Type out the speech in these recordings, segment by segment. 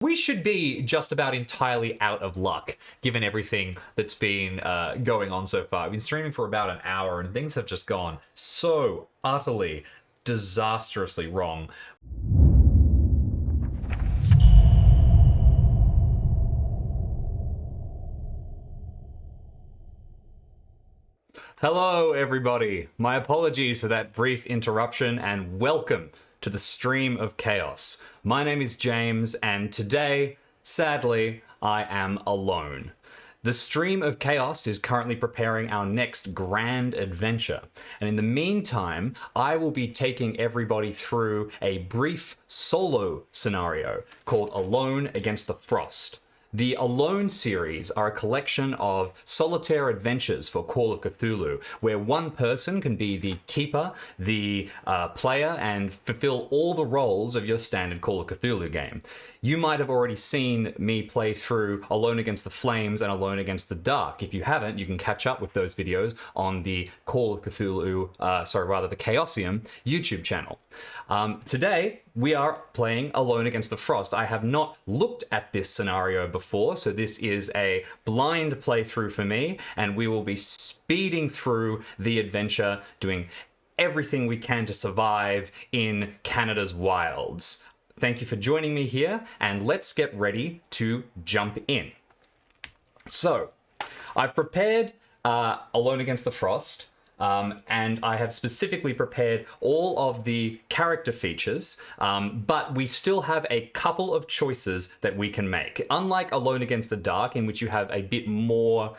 We should be just about entirely out of luck, given everything that's been going on so far. I've been streaming for about an hour, and things have just gone so utterly, disastrously wrong. Hello, everybody. My apologies for that brief interruption, and welcome to the Stream of Chaos. My name is James, and today, sadly, I am alone. The Stream of Chaos is currently preparing our next grand adventure, and in the meantime, I will be taking everybody through a brief solo scenario called Alone Against the Frost. The Alone series are a collection of solitaire adventures for Call of Cthulhu, where one person can be the keeper, the player, and fulfill all the roles of your standard Call of Cthulhu game. You might have already seen me play through Alone Against the Flames and Alone Against the Dark. If you haven't, you can catch up with those videos on the Call of Cthulhu, the Chaosium YouTube channel. Today, we are playing Alone Against the Frost. I have not looked at this scenario before, so this is a blind playthrough for me, and we will be speeding through the adventure, doing everything we can to survive in Canada's wilds. Thank you for joining me here, and let's get ready to jump in. So, I've prepared Alone Against the Frost, and I have specifically prepared all of the character features, but we still have a couple of choices that we can make. Unlike Alone Against the Dark, in which you have a bit more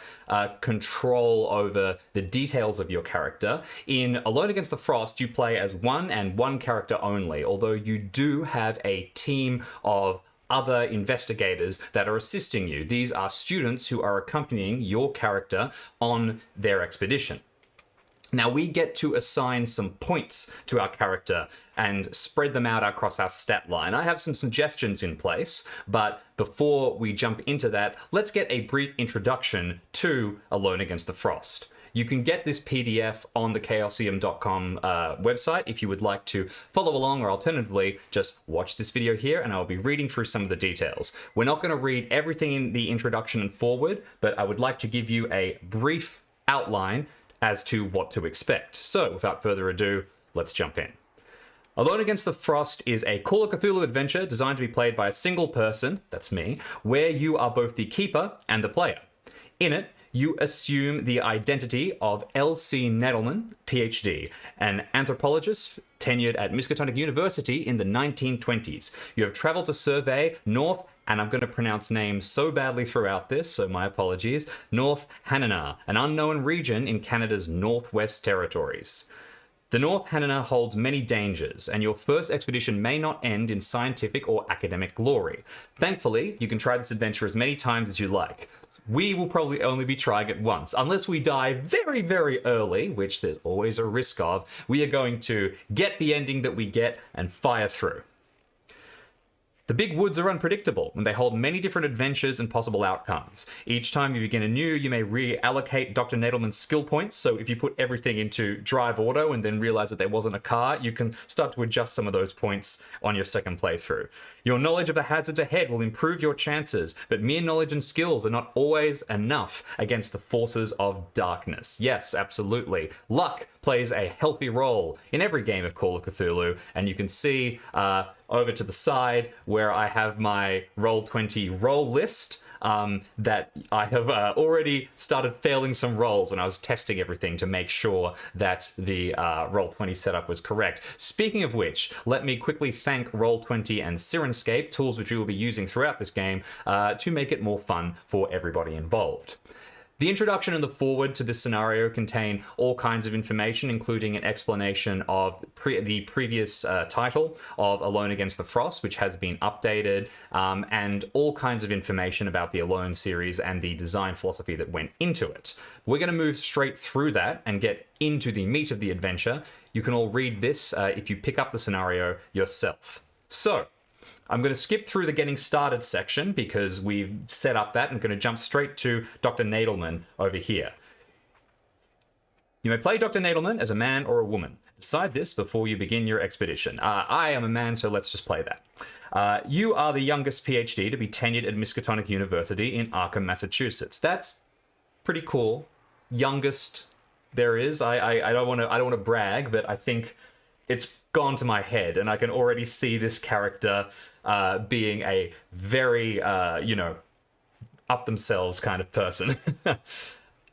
control over the details of your character, in Alone Against the Frost, you play as one and one character only, although you do have a team of other investigators that are assisting you. These are students who are accompanying your character on their expedition. Now, we get to assign some points to our character and spread them out across our stat line. I have some suggestions in place, but before we jump into that, let's get a brief introduction to Alone Against the Frost. You can get this PDF on the chaosium.com website if you would like to follow along, or alternatively, just watch this video here and I'll be reading through some of the details. We're not going to read everything in the introduction and forward, but I would like to give you a brief outline as to what to expect. So, without further ado, let's jump in. Alone Against the Frost is a Call of Cthulhu adventure designed to be played by a single person, that's me, where you are both the keeper and the player. In it, you assume the identity of L.C. Nettleman, PhD, an anthropologist tenured at Miskatonic University in the 1920s. You have traveled to survey North, and I'm going to pronounce names so badly throughout this, so my apologies, North Hanana, an unknown region in Canada's Northwest Territories. The North Hanana holds many dangers, and your first expedition may not end in scientific or academic glory. Thankfully, you can try this adventure as many times as you like. We will probably only be trying it once. Unless we die very, very early, which there's always a risk of, we are going to get the ending that we get and fire through. The big woods are unpredictable, and they hold many different adventures and possible outcomes. Each time you begin anew, you may reallocate Dr. Nadelman's skill points, so if you put everything into drive auto and then realize that there wasn't a car, you can start to adjust some of those points on your second playthrough. Your knowledge of the hazards ahead will improve your chances, but mere knowledge and skills are not always enough against the forces of darkness. Yes, absolutely. Luck plays a healthy role in every game of Call of Cthulhu, and you can see over to the side where I have my Roll20 roll list that I have already started failing some rolls, and I was testing everything to make sure that the Roll20 setup was correct. Speaking of which, let me quickly thank Roll20 and Sirenscape, tools which we will be using throughout this game to make it more fun for everybody involved. The introduction and the forward to this scenario contain all kinds of information, including an explanation of the previous title of Alone Against the Frost, which has been updated, and all kinds of information about the Alone series and the design philosophy that went into it. We're going to move straight through that and get into the meat of the adventure. You can all read this if you pick up the scenario yourself. So, I'm going to skip through the getting started section because we've set up that and going to jump straight to Dr. Nadelman over here. You may play Dr. Nadelman as a man or a woman. Decide this before you begin your expedition. I am a man, so let's just play that. You are the youngest PhD to be tenured at Miskatonic University in Arkham, Massachusetts. That's pretty cool. Youngest there is. I don't want to brag, but I think it's gone to my head, and I can already see this character being a very up themselves kind of person.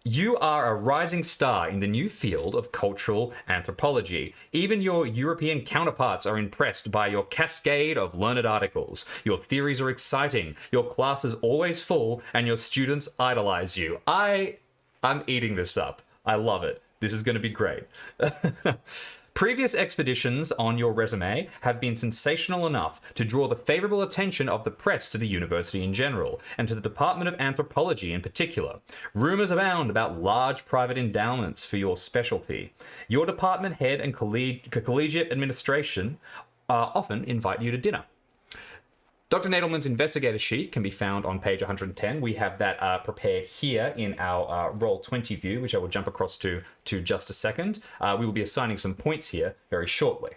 You are a rising star in the new field of cultural anthropology. Even your European counterparts are impressed by your cascade of learned articles. Your theories are exciting, your class is always full, and your students idolize you. I'm eating this up. I love it. This is going to be great. Previous expeditions on your resume have been sensational enough to draw the favorable attention of the press to the university in general, and to the Department of Anthropology in particular. Rumors abound about large private endowments for your specialty. Your department head and collegiate administration often invite you to dinner. Dr. Nadelman's investigator sheet can be found on page 110. We have that prepared here in our Roll20 view, which I will jump across to just a second. We will be assigning some points here very shortly.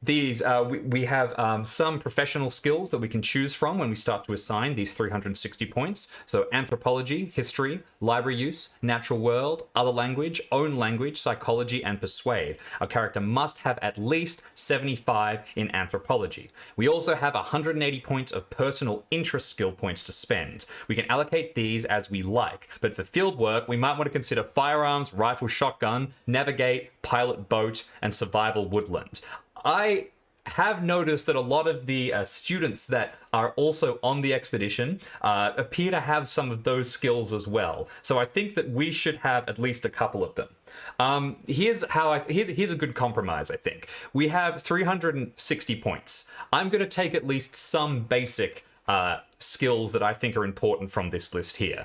These we have some professional skills that we can choose from when we start to assign these 360 points. So anthropology, history, library use, natural world, other language, own language, psychology, and persuade. Our character must have at least 75 in anthropology. We also have 180 points of personal interest skill points to spend. We can allocate these as we like, but for field work, we might want to consider firearms, rifle, shotgun, navigate, pilot boat, and survival woodland. I have noticed that a lot of the students that are also on the expedition appear to have some of those skills as well. So I think that we should have at least a couple of them. Here's a good compromise, I think. We have 360 points. I'm going to take at least some basic skills that I think are important from this list here.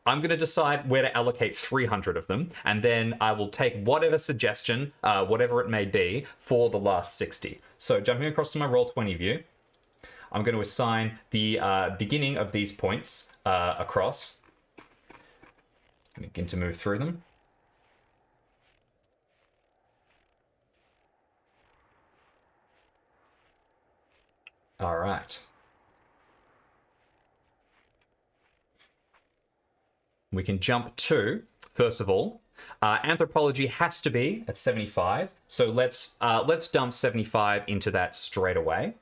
I'm going to decide where to allocate 300 of them, and then I will take whatever suggestion, whatever it may be, for the last 60. So jumping across to my Roll20 view, I'm going to assign the beginning of these points across. Begin to move through them. All right. We can jump to, first of all, anthropology has to be at 75. So let's dump 75 into that straight away.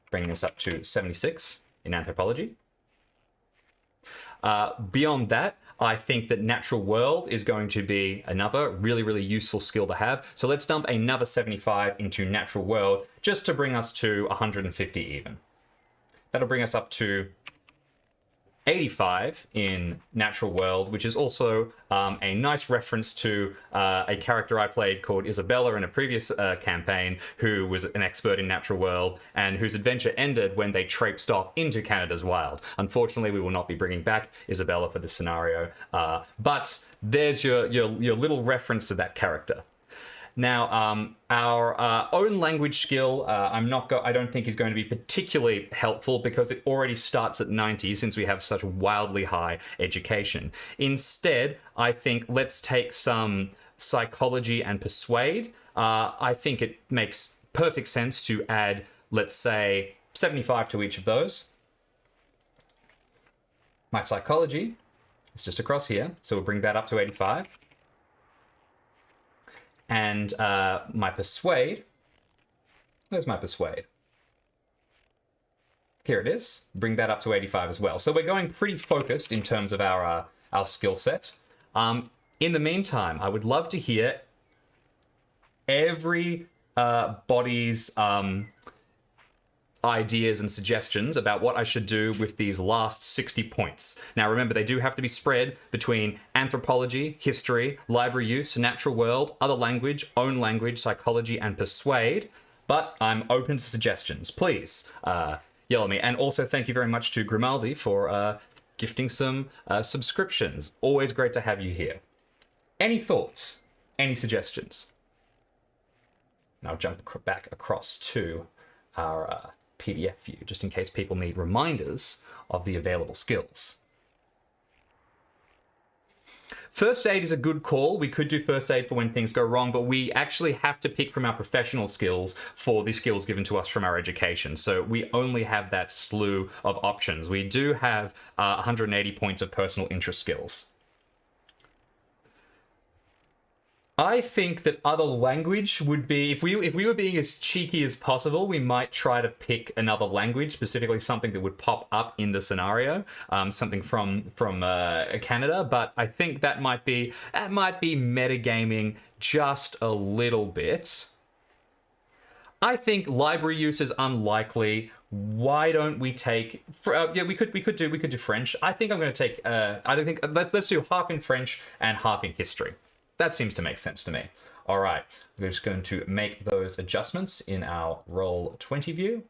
Bringing us up to 76 in anthropology. Beyond that, I think that natural world is going to be another really, really useful skill to have. So let's dump another 75 into natural world just to bring us to 150 even. That'll bring us up to 85 in natural world, which is also a nice reference to a character I played called Isabella in a previous campaign, who was an expert in natural world and whose adventure ended when they traipsed off into Canada's wild. Unfortunately, we will not be bringing back Isabella for this scenario, but there's your little reference to that character. Now, our own language skill, I don't think is going to be particularly helpful because it already starts at 90 since we have such wildly high education. Instead, I think let's take some psychology and persuade. I think it makes perfect sense to add, let's say, 75 to each of those. My psychology is just across here, so we'll bring that up to 85. And my persuade, where's my persuade? Here it is. Bring that up to 85 as well. So we're going pretty focused in terms of our skill set. In the meantime, I would love to hear every body's ideas and suggestions about what I should do with these last 60 points. Now remember, they do have to be spread between anthropology, history, library use, natural world, other language, own language, psychology, and persuade, but I'm open to suggestions. Please yell at me. And also thank you very much to Grimaldi for gifting some subscriptions. Always great to have you here. Any thoughts? Any suggestions? Now I'll jump back across to our PDF view, just in case people need reminders of the available skills. First aid is a good call. We could do first aid for when things go wrong, but we actually have to pick from our professional skills for the skills given to us from our education. So we only have that slew of options. We do have 180 points of personal interest skills. I think that other language would be, if we were being as cheeky as possible, we might try to pick another language, specifically something that would pop up in the scenario, something from Canada. But I think that might be metagaming just a little bit. I think library use is unlikely. Why don't we take? Yeah, we could do French. I think I'm going to take. Let's do half in French and half in history. That seems to make sense to me. All right, we're just going to make those adjustments in our Roll20 view.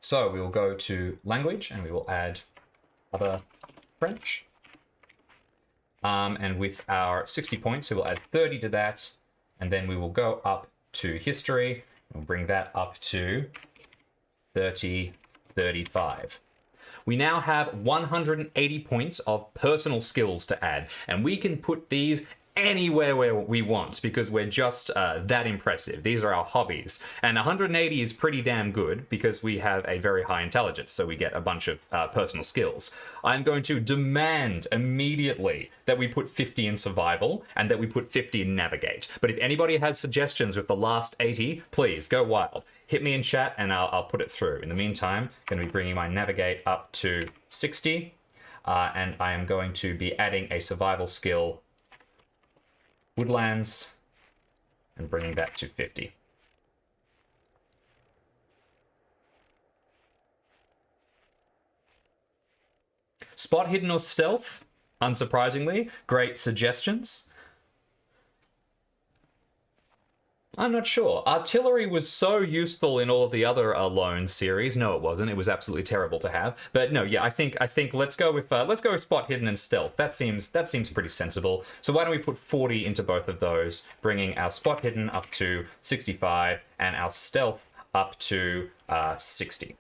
So we will go to language and we will add other French. And with our 60 points, we will add 30 to that. And then we will go up to history. We'll bring that up to 30, 35. We now have 180 points of personal skills to add, and we can put these anywhere where we want because we're just that impressive. These are our hobbies. And 180 is pretty damn good because we have a very high intelligence, so we get a bunch of personal skills. I'm going to demand immediately that we put 50 in survival and that we put 50 in navigate. But if anybody has suggestions with the last 80, please go wild. Hit me in chat and I'll put it through. In the meantime, I'm going to be bringing my navigate up to 60, and I am going to be adding a survival skill, woodlands, and bringing that to 50. Spot hidden or stealth, unsurprisingly, great suggestions. I'm not sure. Artillery was so useful in all of the other Alone series. No, it wasn't. It was absolutely terrible to have. But no, yeah, I think let's go with spot hidden and stealth. That seems pretty sensible. So why don't we put 40 into both of those, bringing our spot hidden up to 65 and our stealth up to 60.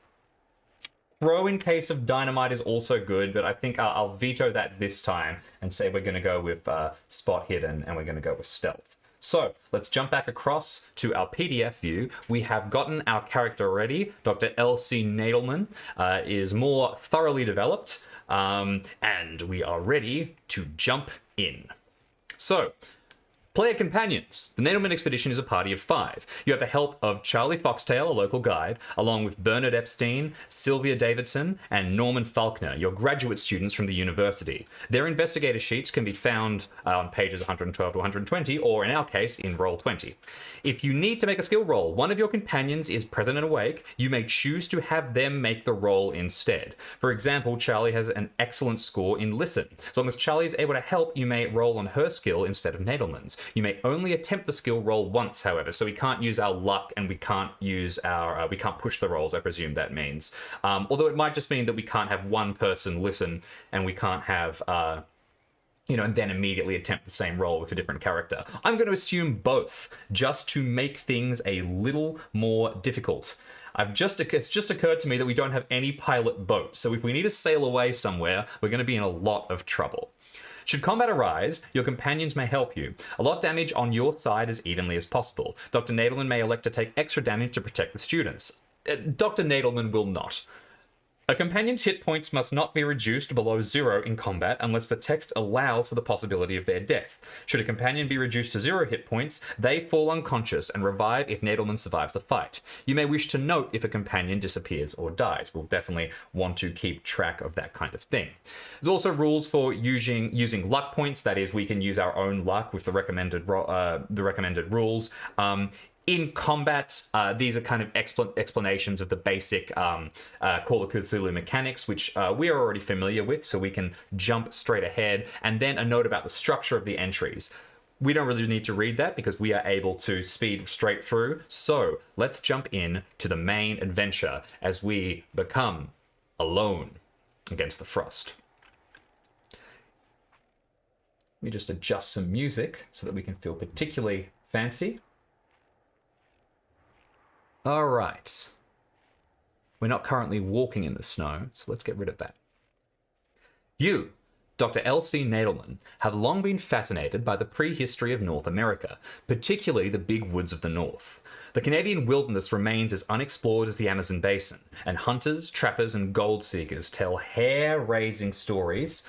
Throw in case of dynamite is also good, but I think I'll veto that this time and say we're going to go with spot hidden and we're going to go with stealth. So let's jump back across to our PDF view. We have gotten our character ready. Dr. Elsie Nadelman is more thoroughly developed, and we are ready to jump in. So, player companions. The Nadelman expedition is a party of 5. You have the help of Charlie Foxtail, a local guide, along with Bernard Epstein, Sylvia Davidson, and Norman Faulkner, your graduate students from the university. Their investigator sheets can be found on pages 112 to 120, or in our case, in Roll20. If you need to make a skill roll, one of your companions is present and awake, you may choose to have them make the roll instead. For example, Charlie has an excellent score in Listen. As long as Charlie is able to help, you may roll on her skill instead of Nadelman's. You may only attempt the skill roll once, however, so we can't use our luck and we can't use our, we can't push the rolls, I presume that means. Although it might just mean that we can't have one person listen and we can't have, and then immediately attempt the same roll with a different character. I'm going to assume both, just to make things a little more difficult. It's just occurred to me that we don't have any pilot boat, so if we need to sail away somewhere, we're going to be in a lot of trouble. Should combat arise, your companions may help you. Allot damage on your side as evenly as possible. Dr. Nadelman may elect to take extra damage to protect the students. Dr. Nadelman will not. A companion's hit points must not be reduced below 0 in combat unless the text allows for the possibility of their death. Should a companion be reduced to 0 hit points, they fall unconscious and revive if Nadelman survives the fight. You may wish to note if a companion disappears or dies. We'll definitely want to keep track of that kind of thing. There's also rules for using luck points. That is, we can use our own luck with the recommended rules. In combat, these are kind of explanations of the basic Call of Cthulhu mechanics, which we are already familiar with, so we can jump straight ahead. And then a note about the structure of the entries. We don't really need to read that because we are able to speed straight through. So let's jump in to the main adventure as we become alone against the frost. Let me just adjust some music so that we can feel particularly fancy. All right. We're not currently walking in the snow, so let's get rid of that. You Dr. L.C. Nadelman, have long been fascinated by the prehistory of North America, particularly the big woods of the north. The Canadian wilderness remains as unexplored as the Amazon basin, and hunters, trappers, and gold seekers tell hair-raising stories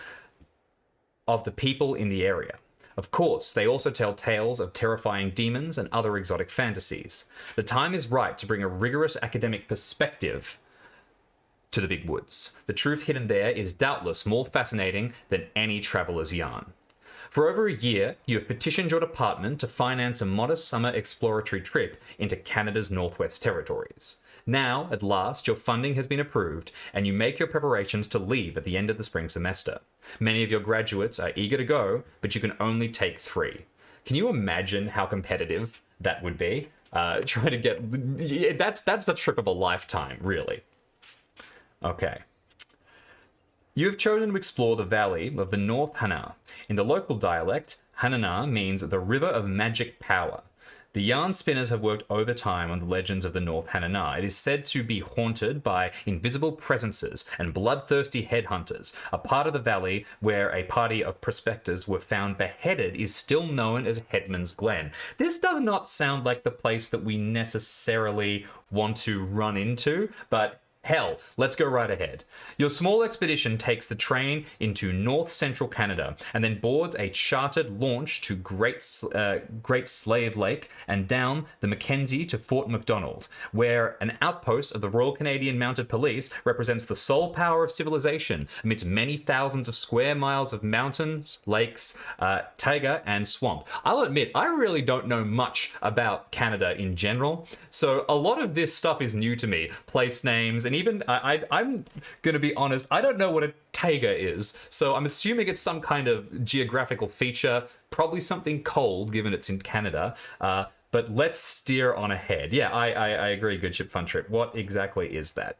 of the people in the area. Of course, they also tell tales of terrifying demons and other exotic fantasies. The time is right to bring a rigorous academic perspective to the big woods. The truth hidden there is doubtless more fascinating than any traveler's yarn. For over a year, you have petitioned your department to finance a modest summer exploratory trip into Canada's Northwest Territories. Now, at last, your funding has been approved, and you make your preparations to leave at the end of the spring semester. Many of your graduates are eager to go, but you can only take 3. Can you imagine how competitive that would be? Trying to get... That's the trip of a lifetime, really. Okay. You have chosen to explore the valley of the North Hana. In the local dialect, Hanana means the river of magic power. The yarn spinners have worked overtime on the legends of the North Hanana. It is said to be haunted by invisible presences and bloodthirsty headhunters. A part of the valley where a party of prospectors were found beheaded is still known as Hetman's Glen. This does not sound like the place that we necessarily want to run into, but hell, let's go right ahead. Your small expedition takes the train into north central Canada and then boards a chartered launch to Great Slave Lake and down the Mackenzie to Fort McDonald, where an outpost of the Royal Canadian Mounted Police represents the sole power of civilization amidst many thousands of square miles of mountains, lakes, taiga, and swamp. I'll admit, I really don't know much about Canada in general, so a lot of this stuff is new to me. Place names, and even I'm going to be honest, I don't know what a taiga is, so I'm assuming it's some kind of geographical feature, probably something cold given it's in Canada, but let's steer on ahead. Yeah, I agree, good ship, fun trip. What exactly is that?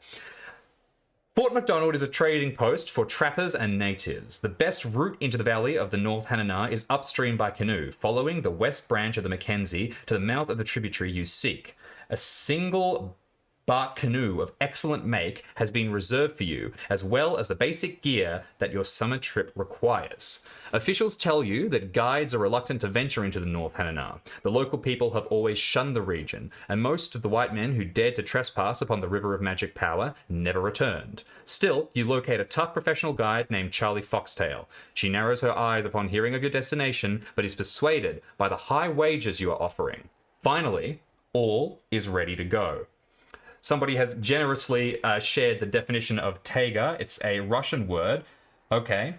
Fort McDonald is a trading post for trappers and natives. The best route into the valley of the North Hanana is upstream by canoe, following the west branch of the Mackenzie to the mouth of the tributary you seek. A single bark canoe of excellent make has been reserved for you, as well as the basic gear that your summer trip requires. Officials tell you that guides are reluctant to venture into the North Hanana. The local people have always shunned the region, and most of the white men who dared to trespass upon the river of magic power never returned. Still, you locate a tough professional guide named Charlie Foxtail. She narrows her eyes upon hearing of your destination, but is persuaded by the high wages you are offering. Finally, all is ready to go. Somebody has generously shared the definition of taiga. It's a Russian word. Okay.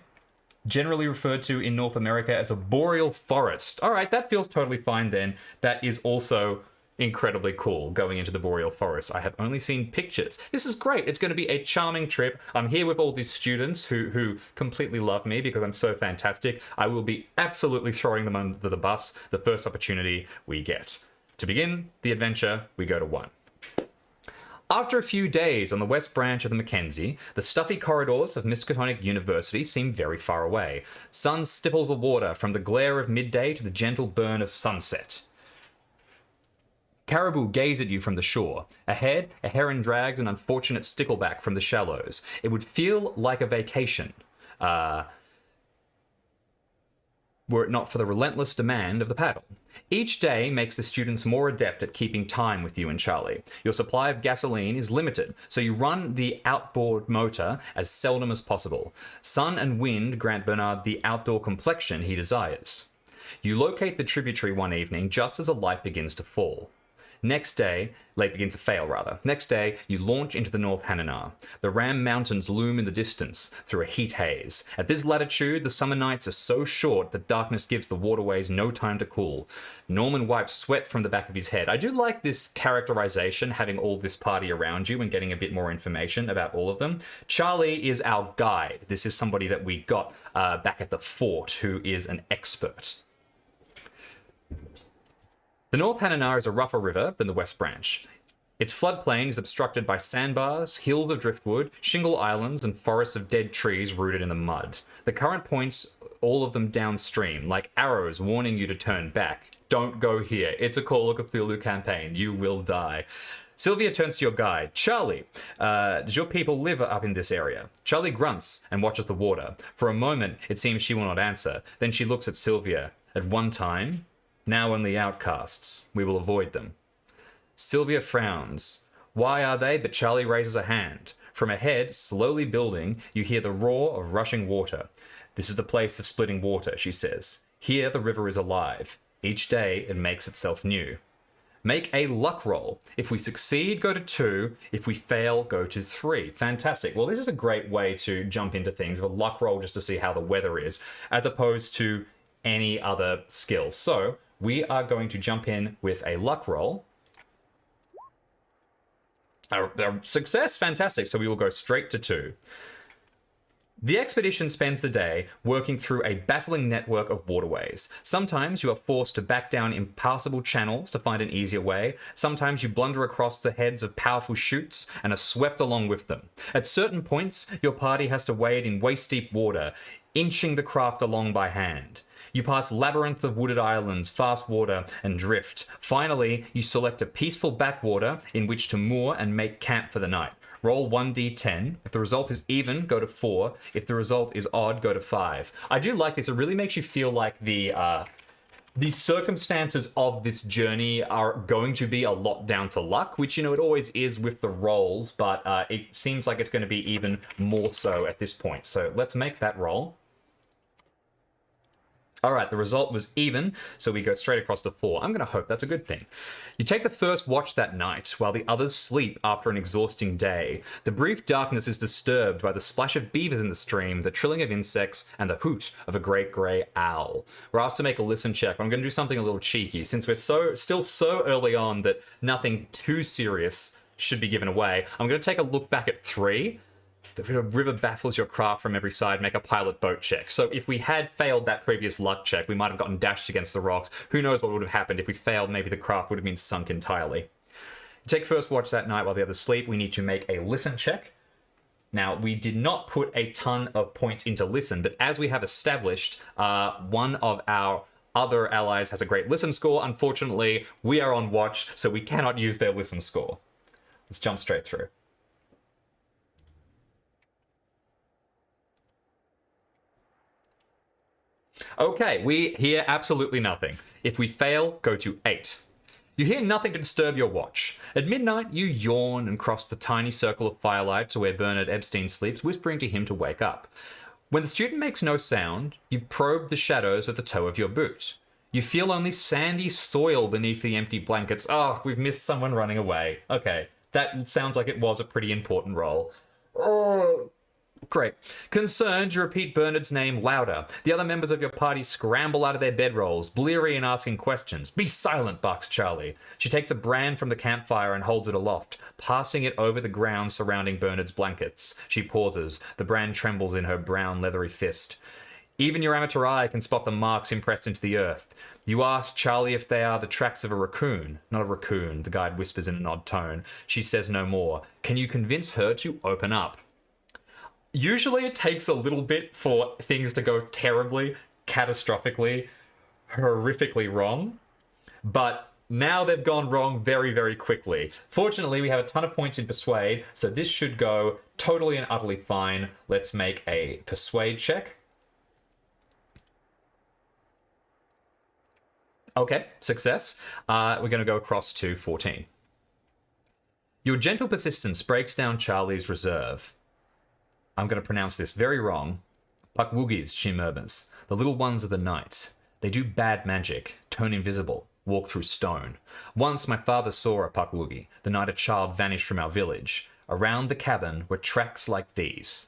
Generally referred to in North America as a boreal forest. All right, that feels totally fine then. That is also incredibly cool, going into the boreal forest. I have only seen pictures. This is great. It's going to be a charming trip. I'm here with all these students who completely love me because I'm so fantastic. I will be absolutely throwing them under the bus the first opportunity we get. To begin the adventure, we go to 1. After a few days on the west branch of the Mackenzie, the stuffy corridors of Miskatonic University seem very far away. Sun stipples the water from the glare of midday to the gentle burn of sunset. Caribou gaze at you from the shore. Ahead, a heron drags an unfortunate stickleback from the shallows. It would feel like a vacation, were it not for the relentless demand of the paddle. Each day makes the students more adept at keeping time with you and Charlie. Your supply of gasoline is limited, so you run the outboard motor as seldom as possible. Sun and wind grant Bernard the outdoor complexion he desires. You locate the tributary one evening just as a light begins to fail. Next day, you launch into the North Hanana. The Ram Mountains loom in the distance through a heat haze. At this latitude, the summer nights are so short that darkness gives the waterways no time to cool. Norman wipes sweat from the back of his head. I do like this characterization, having all this party around you and getting a bit more information about all of them. Charlie is our guide. This is somebody that we got back at the fort who is an expert. The North Hanana is a rougher river than the West Branch. Its floodplain is obstructed by sandbars, hills of driftwood, shingle islands, and forests of dead trees rooted in the mud. The current points all of them downstream, like arrows warning you to turn back. Don't go here. It's a Call of Cthulhu campaign. You will die. Sylvia turns to your guide. Charlie, does your people live up in this area? Charlie grunts and watches the water. For a moment, it seems she will not answer. Then she looks at Sylvia. At one time, now only outcasts. We will avoid them. Sylvia frowns. Why are they? But Charlie raises a hand. From ahead, slowly building, you hear the roar of rushing water. This is the place of splitting water, she says. Here, the river is alive. Each day, it makes itself new. Make a luck roll. If we succeed, go to 2. If we fail, go to 3. Fantastic. Well, this is a great way to jump into things with a luck roll just to see how the weather is, as opposed to any other skill. So we are going to jump in with a luck roll. A success, fantastic. So we will go straight to 2. The expedition spends the day working through a baffling network of waterways. Sometimes you are forced to back down impassable channels to find an easier way. Sometimes you blunder across the heads of powerful chutes and are swept along with them. At certain points, your party has to wade in waist-deep water, inching the craft along by hand. You pass labyrinth of wooded islands, fast water, and drift. Finally, you select a peaceful backwater in which to moor and make camp for the night. Roll 1d10. If the result is even, go to 4. If the result is odd, go to 5. I do like this. It really makes you feel like the circumstances of this journey are going to be a lot down to luck, which, you know, it always is with the rolls, but it seems like it's going to be even more so at this point. So let's make that roll. All right, the result was even, so we go straight across to 4. I'm going to hope that's a good thing. You take the first watch that night, while the others sleep after an exhausting day. The brief darkness is disturbed by the splash of beavers in the stream, the trilling of insects, and the hoot of a great grey owl. We're asked to make a listen check, but I'm going to do something a little cheeky, since we're still so early on that nothing too serious should be given away. I'm going to take a look back at 3. The river baffles your craft from every side. Make a pilot boat check. So if we had failed that previous luck check, we might have gotten dashed against the rocks. Who knows what would have happened? If we failed, maybe the craft would have been sunk entirely. You take first watch that night while the others sleep. We need to make a listen check. Now, we did not put a ton of points into listen, but as we have established, one of our other allies has a great listen score. Unfortunately, we are on watch, so we cannot use their listen score. Let's jump straight through. Okay, we hear absolutely nothing. If we fail, go to 8. You hear nothing to disturb your watch. At midnight, you yawn and cross the tiny circle of firelight to where Bernard Epstein sleeps, whispering to him to wake up. When the student makes no sound, you probe the shadows with the toe of your boot. You feel only sandy soil beneath the empty blankets. Oh, we've missed someone running away. Okay, that sounds like it was a pretty important role. Oh, great. Concerned, you repeat Bernard's name louder. The other members of your party scramble out of their bedrolls, bleary and asking questions. Be silent, barks Charlie. She takes a brand from the campfire and holds it aloft, passing it over the ground surrounding Bernard's blankets. She pauses. The brand trembles in her brown, leathery fist. Even your amateur eye can spot the marks impressed into the earth. You ask Charlie if they are the tracks of a raccoon. Not a raccoon, the guide whispers in an odd tone. She says no more. Can you convince her to open up? Usually it takes a little bit for things to go terribly, catastrophically, horrifically wrong. But now they've gone wrong very, very quickly. Fortunately, we have a ton of points in Persuade, so this should go totally and utterly fine. Let's make a Persuade check. Okay, success. We're going to go across to 14. Your gentle persistence breaks down Charlie's reserve. I'm going to pronounce this very wrong. Pukwugis, she murmurs. The little ones of the night. They do bad magic, turn invisible, walk through stone. Once my father saw a Pukwugi, the night a child vanished from our village. Around the cabin were tracks like these.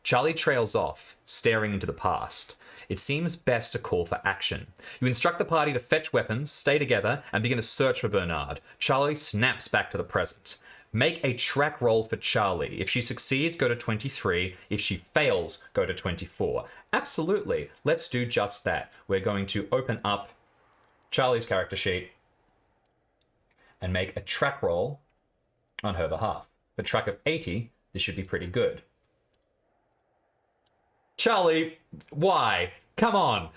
Charlie trails off, staring into the past. It seems best to call for action. You instruct the party to fetch weapons, stay together, and begin a search for Bernard. Charlie snaps back to the present. Make a track roll for Charlie. If she succeeds, go to 23. If she fails, go to 24. Absolutely. Let's do just that. We're going to open up Charlie's character sheet and make a track roll on her behalf. A track of 80, this should be pretty good. Charlie, why? Come on.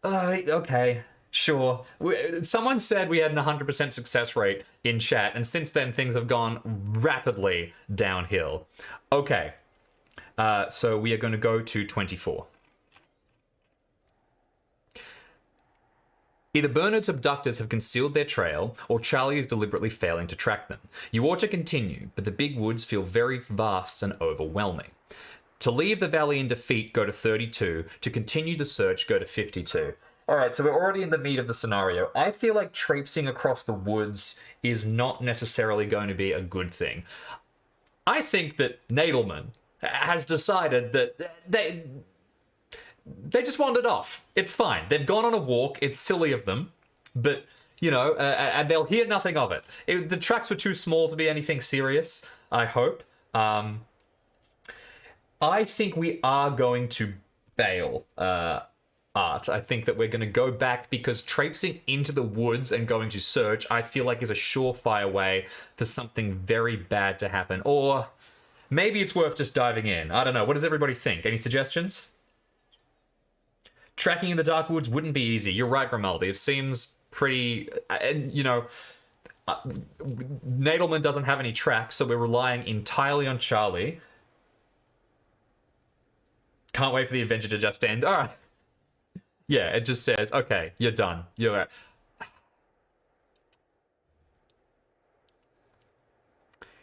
Okay, sure. Someone said we had an 100% success rate in chat, and since then things have gone rapidly downhill. Okay, so we are going to go to 24. Either Bernard's abductors have concealed their trail, or Charlie is deliberately failing to track them. You ought to continue, but the big woods feel very vast and overwhelming. To leave the valley in defeat, go to 32. To continue the search, go to 52. Alright, so we're already in the meat of the scenario. I feel like traipsing across the woods is not necessarily going to be a good thing. I think that Nadelman has decided that they just wandered off. It's fine. They've gone on a walk. It's silly of them. But, you know, and they'll hear nothing of it. The tracks were too small to be anything serious, I hope. I think we are going to bail, Art. I think that we're going to go back because traipsing into the woods and going to search, I feel like is a surefire way for something very bad to happen. Or maybe it's worth just diving in. I don't know. What does everybody think? Any suggestions? Tracking in the dark woods wouldn't be easy. You're right, Grimaldi. It seems pretty... And, you know, Nadelman doesn't have any tracks, so we're relying entirely on Charlie. Can't wait for the adventure to just end. All right. Yeah, it just says, okay, you're done. You're...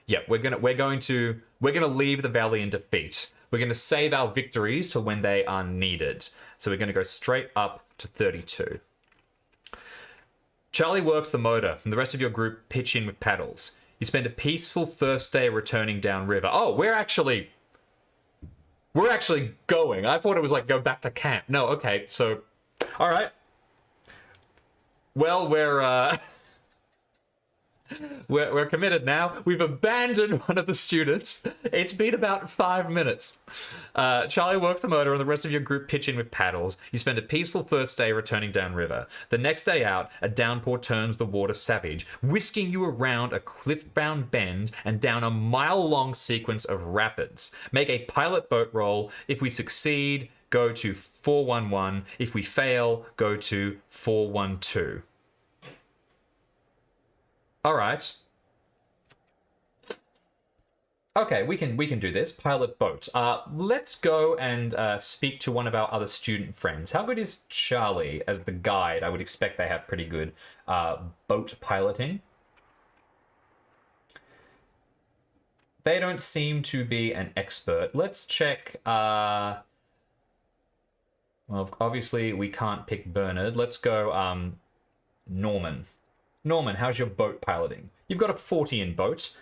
Yeah, we're going to leave the valley in defeat. We're going to save our victories for when they are needed. So we're going to go straight up to 32. Charlie works the motor, and the rest of your group pitch in with paddles. You spend a peaceful first day returning downriver. Oh, we're actually going. I thought it was like go back to camp. No, okay, so... All right. Well, we're committed now. We've abandoned one of the students. It's been about 5 minutes. Charlie works the motor and the rest of your group pitch in with paddles. You spend a peaceful first day returning downriver. The next day out, a downpour turns the water savage, whisking you around a cliff-bound bend and down a mile-long sequence of rapids. Make a pilot boat roll. If we succeed, go to 411. If we fail, go to 412. All right. Okay, we can do this. Pilot boat. Let's go and speak to one of our other student friends. How good is Charlie as the guide? I would expect they have pretty good boat piloting. They don't seem to be an expert. Let's check. Well, obviously we can't pick Bernard. Let's go Norman. Norman, how's your boat piloting? You've got a 40 in boat.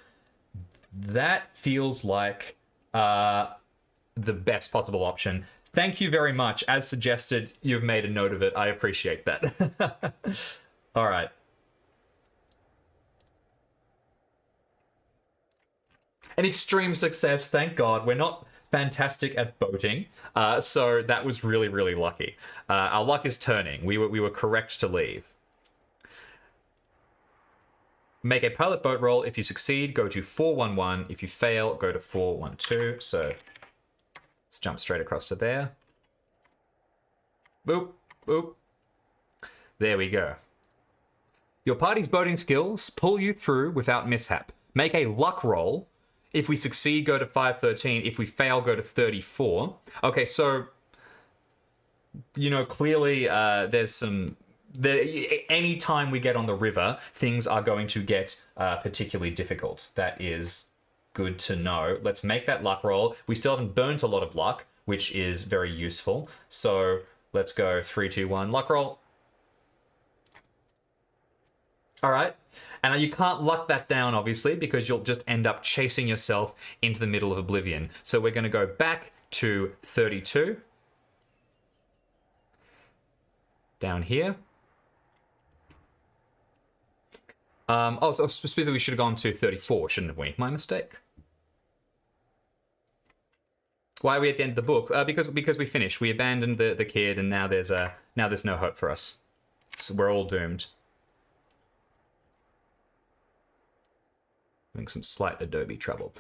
That feels like the best possible option. Thank you very much. As suggested, you've made a note of it. I appreciate that. All right. An extreme success, thank God. We're not fantastic at boating, so that was really, really lucky. Our luck is turning. We were correct to leave. Make a pilot boat roll. If you succeed, go to 411. If you fail, go to 412. So let's jump straight across to there. Boop, boop. There we go. Your party's boating skills pull you through without mishap. Make a luck roll. If we succeed, go to 513. If we fail, go to 34. Okay, so, you know, clearly there's some... Any time we get on the river, things are going to get particularly difficult. That is good to know. Let's make that luck roll. We still haven't burnt a lot of luck, which is very useful. So let's go 3, 2, 1, luck roll. All right. And you can't luck that down, obviously, because you'll just end up chasing yourself into the middle of oblivion. So we're going to go back to 32. Down here. So specifically we should have gone to 34, shouldn't have we? My mistake. Why are we at the end of the book? Because we finished. We abandoned the kid, and now there's no hope for us. We're all doomed. Having some slight Adobe trouble.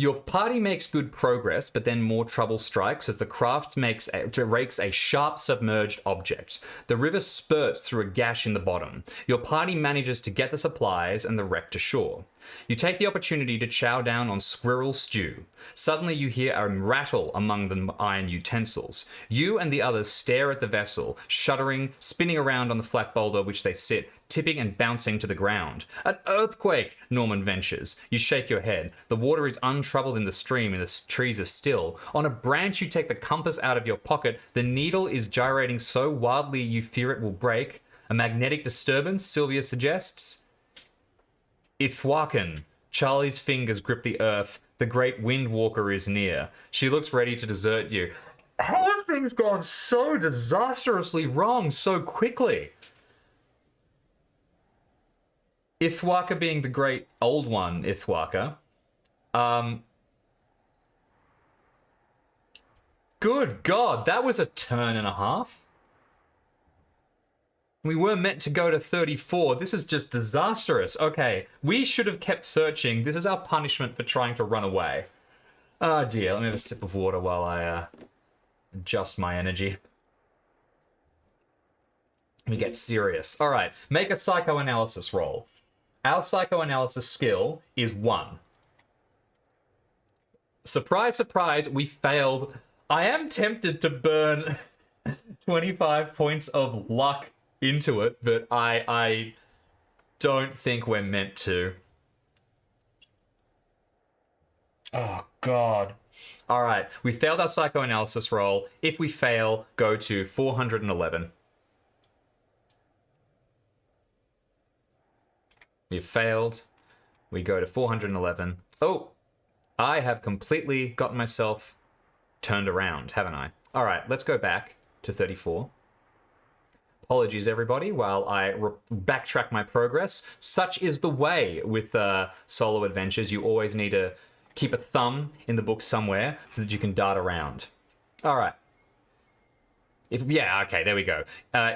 Your party makes good progress, but then more trouble strikes as the craft rakes a sharp submerged object. The river spurts through a gash in the bottom. Your party manages to get the supplies and the wreck to shore. You take the opportunity to chow down on squirrel stew. Suddenly you hear a rattle among the iron utensils. You and the others stare at the vessel, shuddering, spinning around on the flat boulder which they sit, tipping and bouncing to the ground. An earthquake, Norman ventures. You shake your head. The water is untroubled in the stream and the trees are still. On a branch you take the compass out of your pocket. The needle is gyrating so wildly you fear it will break. A magnetic disturbance, Sylvia suggests. Ithwaken. Charlie's fingers grip the earth. The great Windwalker is near. She looks ready to desert you. How have things gone so disastrously wrong so quickly? Ithwaka being the great old one, Ithwaka. Good God, that was a turn and a half. We were meant to go to 34. This is just disastrous. Okay, we should have kept searching. This is our punishment for trying to run away. Oh dear, let me have a sip of water while I adjust my energy. Let me get serious. All right, make a psychoanalysis roll. Our psychoanalysis skill is 1. Surprise, surprise, we failed. I am tempted to burn 25 points of luck into it, but I don't think we're meant to. Oh, God. All right, we failed our psychoanalysis roll. If we fail, go to 411. We've failed. We go to 411. Oh, I have completely gotten myself turned around, haven't I? All right, let's go back to 34. Apologies, everybody, while I backtrack my progress. Such is the way with solo adventures. You always need to keep a thumb in the book somewhere so that you can dart around. All right. Okay, there we go.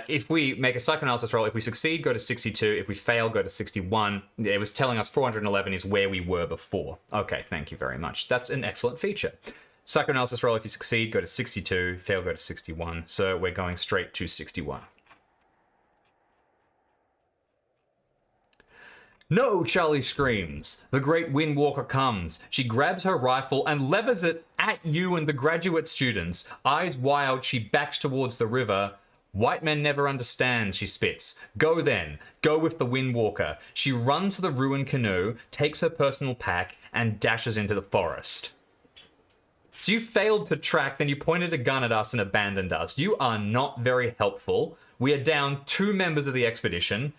If we make a psychoanalysis roll, if we succeed, go to 62. If we fail, go to 61. It was telling us 411 is where we were before. Okay, thank you very much. That's an excellent feature. Psychoanalysis roll, if you succeed, go to 62. Fail, go to 61. So we're going straight to 61. No, Charlie screams. The great Windwalker comes. She grabs her rifle and levers it at you and the graduate students. Eyes wild, she backs towards the river. White men never understand, she spits. Go then. Go with the Windwalker. She runs to the ruined canoe, takes her personal pack, and dashes into the forest. So you failed to track, then you pointed a gun at us and abandoned us. You are not very helpful. We are down 2 members of the expedition.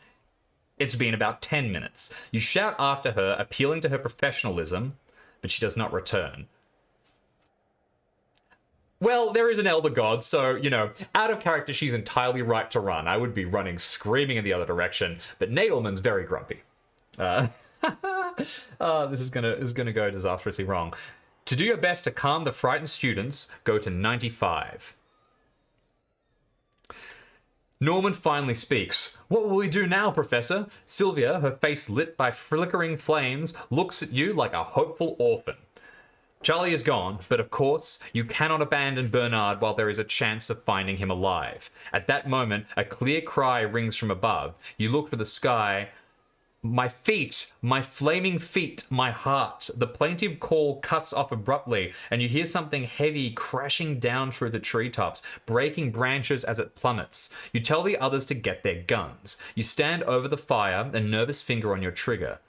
It's been about 10 minutes. You shout after her, appealing to her professionalism, but she does not return. Well, there is an elder god, so, you know, out of character, she's entirely right to run. I would be running, screaming in the other direction, but Nadelman's very grumpy. This is gonna go disastrously wrong. To do your best to calm the frightened students, go to 95. Norman finally speaks. What will we do now, Professor? Sylvia, her face lit by flickering flames, looks at you like a hopeful orphan. Charlie is gone, but of course, you cannot abandon Bernard while there is a chance of finding him alive. At that moment, a clear cry rings from above. You look to the sky. My feet, my flaming feet, my heart. The plaintive call cuts off abruptly, and you hear something heavy crashing down through the treetops, breaking branches as it plummets. You tell the others to get their guns. You stand over the fire, a nervous finger on your trigger.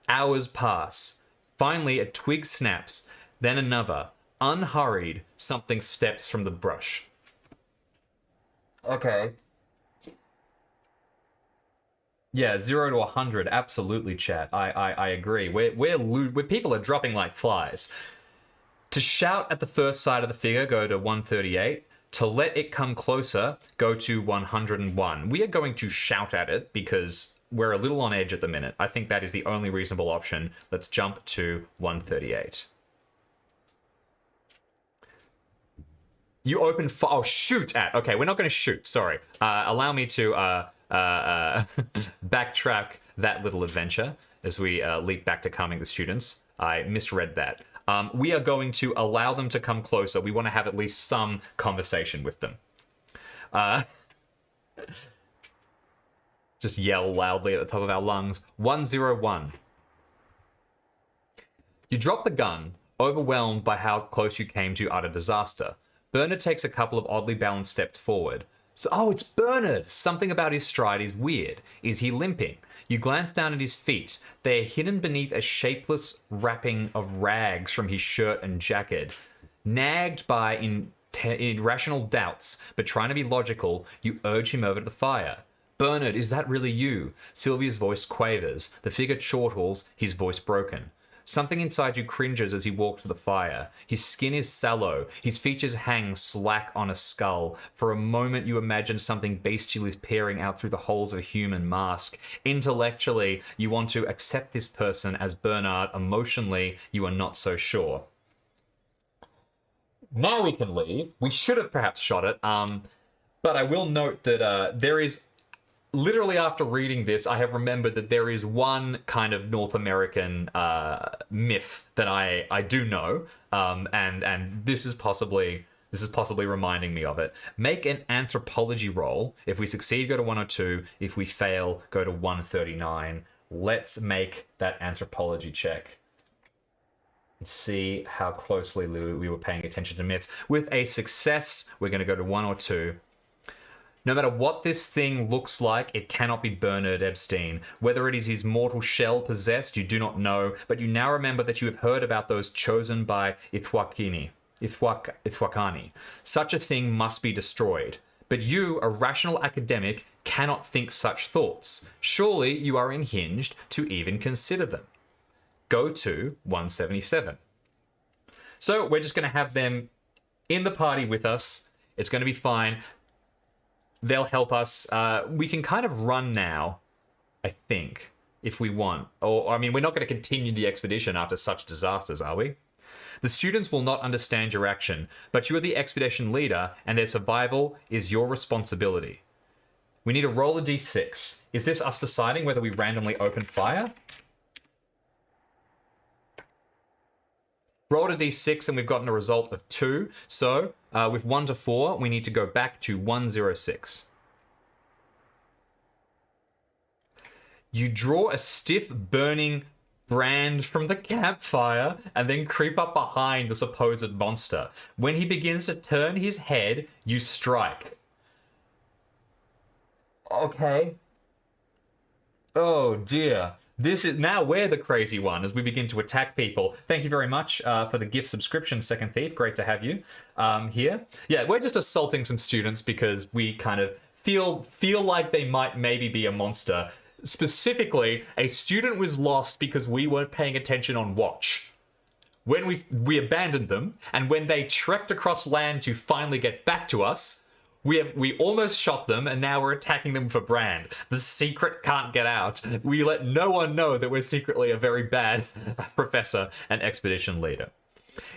Hours pass. Finally, a twig snaps, then another. Unhurried, something steps from the brush. Okay. Yeah, 0 to 100, absolutely, chat. I agree. We're people are dropping like flies. To shout at the first sight of the figure, go to 138. To let it come closer, go to 101. We are going to shout at it because we're a little on edge at the minute. I think that is the only reasonable option. Let's jump to 138. You open fire. Oh, shoot at. Okay, we're not going to shoot. Sorry. Allow me to backtrack that little adventure as we leap back to calming the students. I misread that. We are going to allow them to come closer. We want to have at least some conversation with them. Just yell loudly at the top of our lungs. 101. You drop the gun, overwhelmed by how close you came to utter disaster. Bernard takes a couple of oddly balanced steps forward. So, oh, it's Bernard! Something about his stride is weird. Is he limping? You glance down at his feet. They are hidden beneath a shapeless wrapping of rags from his shirt and jacket. Nagged by irrational doubts, but trying to be logical, you urge him over to the fire. Bernard, is that really you? Sylvia's voice quavers. The figure chortles, his voice broken. Something inside you cringes as he walks to the fire. His skin is sallow. His features hang slack on a skull. For a moment, you imagine something bestial is peering out through the holes of a human mask. Intellectually, you want to accept this person as Bernard. Emotionally, you are not so sure. Now we can leave. We should have perhaps shot it. But I will note that there is... Literally after reading this, I have remembered that there is one kind of North American myth that I do know, and this is possibly reminding me of it. Make an anthropology roll. If we succeed, go to 102. If we fail, go to 139. Let's make that anthropology check and see how closely we were paying attention to myths. With a success, we're going to go to 1 or 2. No matter what this thing looks like, it cannot be Bernard Epstein. Whether it is his mortal shell possessed, you do not know, but you now remember that you have heard about those chosen by Ithwakani. Such a thing must be destroyed. But you, a rational academic, cannot think such thoughts. Surely you are unhinged to even consider them. Go to 177. So we're just going to have them in the party with us. It's going to be fine. They'll help us. We can kind of run now, I think, if we want. Or I mean, we're not going to continue the expedition after such disasters, are we? The students will not understand your action, but you are the expedition leader, and their survival is your responsibility. We need to roll a d6. Is this us deciding whether we randomly open fire? Rolled a d6 and we've gotten a result of 2. So with 1 to 4, we need to go back to 106. You draw a stiff, burning brand from the campfire and then creep up behind the supposed monster. When he begins to turn his head, you strike. Okay. Oh dear. This is now we're the crazy one as we begin to attack people. Thank you very much for the gift subscription, Second Thief. Great to have you here. Yeah, we're just assaulting some students because we kind of feel like they might maybe be a monster. Specifically, a student was lost because we weren't paying attention on watch. When we abandoned them, and when they trekked across land to finally get back to us, we almost shot them, and now we're attacking them for brand. The secret can't get out. We let no one know that we're secretly a very bad professor and expedition leader.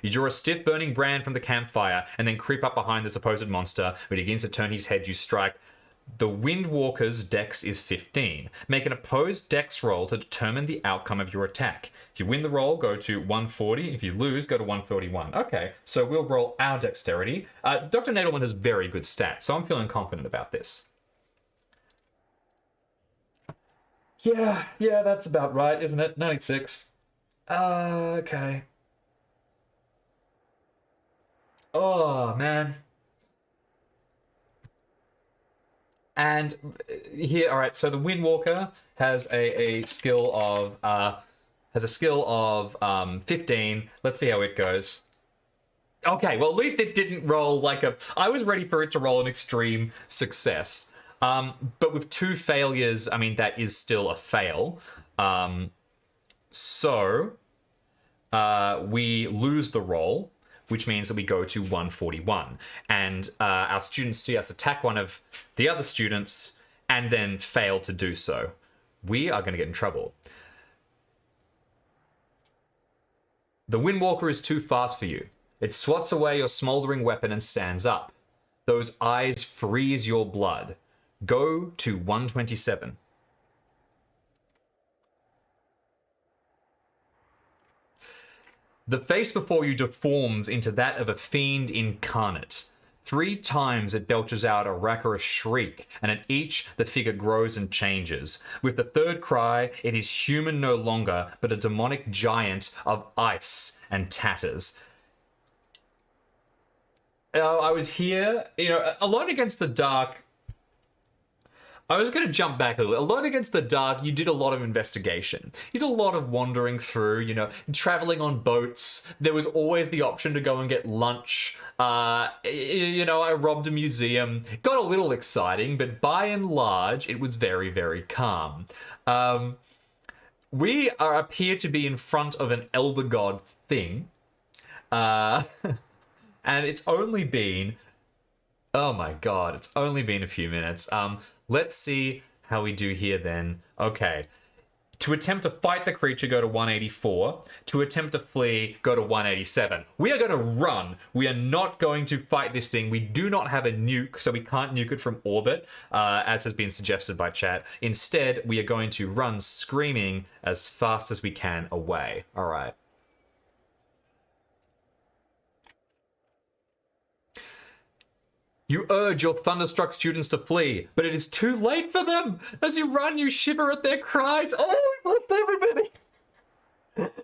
You draw a stiff burning brand from the campfire, and then creep up behind the supposed monster. When he begins to turn his head, you strike. The Windwalker's dex is 15. Make an opposed dex roll to determine the outcome of your attack. If you win the roll, go to 140. If you lose, go to 141. Okay, so we'll roll our dexterity. Dr. Nadelman has very good stats, so I'm feeling confident about this. Yeah, that's about right, isn't it? 96. Okay. Oh, man. And here, all right. So the Windwalker has a skill of 15. Let's see how it goes. Okay, well at least it didn't roll like a. I was ready for it to roll an extreme success. But with 2 failures, I mean that is still a fail. So we lose the roll, which means that we go to 141. And our students see us attack one of the other students and then fail to do so. We are going to get in trouble. The Windwalker is too fast for you. It swats away your smoldering weapon and stands up. Those eyes freeze your blood. Go to 127. The face before you deforms into that of a fiend incarnate. 3 times it belches out a racorous shriek, and at each the figure grows and changes. With the third cry, it is human no longer, but a demonic giant of ice and tatters. I was here, Alone Against the Dark. I was going to jump back a little. Alone Against the Dark, you did a lot of investigation. You did a lot of wandering through, traveling on boats. There was always the option to go and get lunch. I robbed a museum. Got a little exciting, but by and large, it was very, very calm. We appear to be in front of an elder god thing. And it's only been... Oh my god, it's only been a few minutes. Let's see how we do here then. Okay. To attempt to fight the creature, go to 184. To attempt to flee, go to 187. We are going to run. We are not going to fight this thing. We do not have a nuke, so we can't nuke it from orbit, as has been suggested by chat. Instead, we are going to run screaming as fast as we can away. All right. You urge your thunderstruck students to flee, but it is too late for them. As you run, you shiver at their cries. Oh, we lost everybody.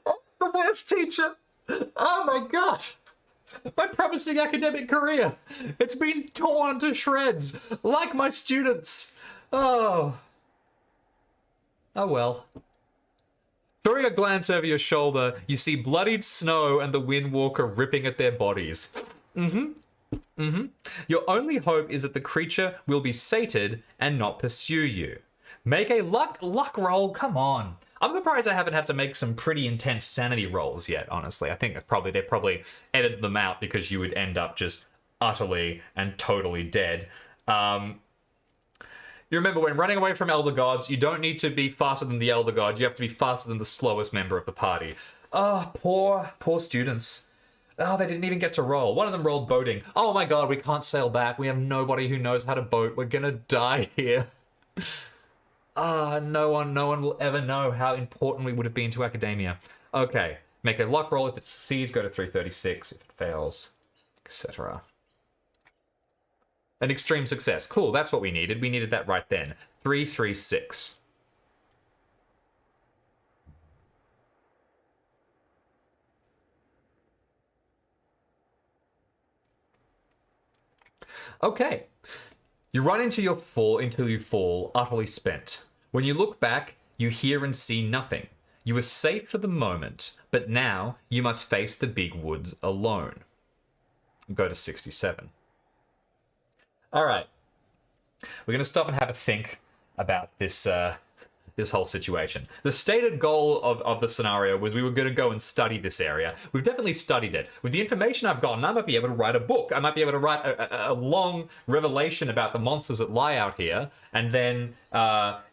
Oh, the worst teacher. Oh my god. My promising academic career. It's been torn to shreds, like my students. Oh. Oh well. Throwing a glance over your shoulder, you see bloodied Snow and the Windwalker ripping at their bodies. Your only hope is that the creature will be sated and not pursue you. Make a luck roll. Come on. I'm surprised I haven't had to make some pretty intense sanity rolls yet, honestly. I think they probably edited them out because you would end up just utterly and totally dead. You remember when running away from Elder Gods, you don't need to be faster than the Elder God. You have to be faster than the slowest member of the party. Oh, poor students. Oh, they didn't even get to roll. One of them rolled boating. Oh my god, we can't sail back. We have nobody who knows how to boat. We're gonna die here. No one will ever know how important we would have been to academia. Okay, make a luck roll. If it succeeds, go to 336. If it fails, etc. An extreme success. Cool, that's what we needed. We needed that right then. 336. Okay. You run until you fall, utterly spent. When you look back, you hear and see nothing. You are safe for the moment, but now you must face the big woods alone. Go to 67. All right. We're going to stop and have a think about this this whole situation. The stated goal of the scenario was we were going to go and study this area. We've definitely studied it. With the information I've gotten, I might be able to write a book. I might be able to write a long revelation about the monsters that lie out here, and then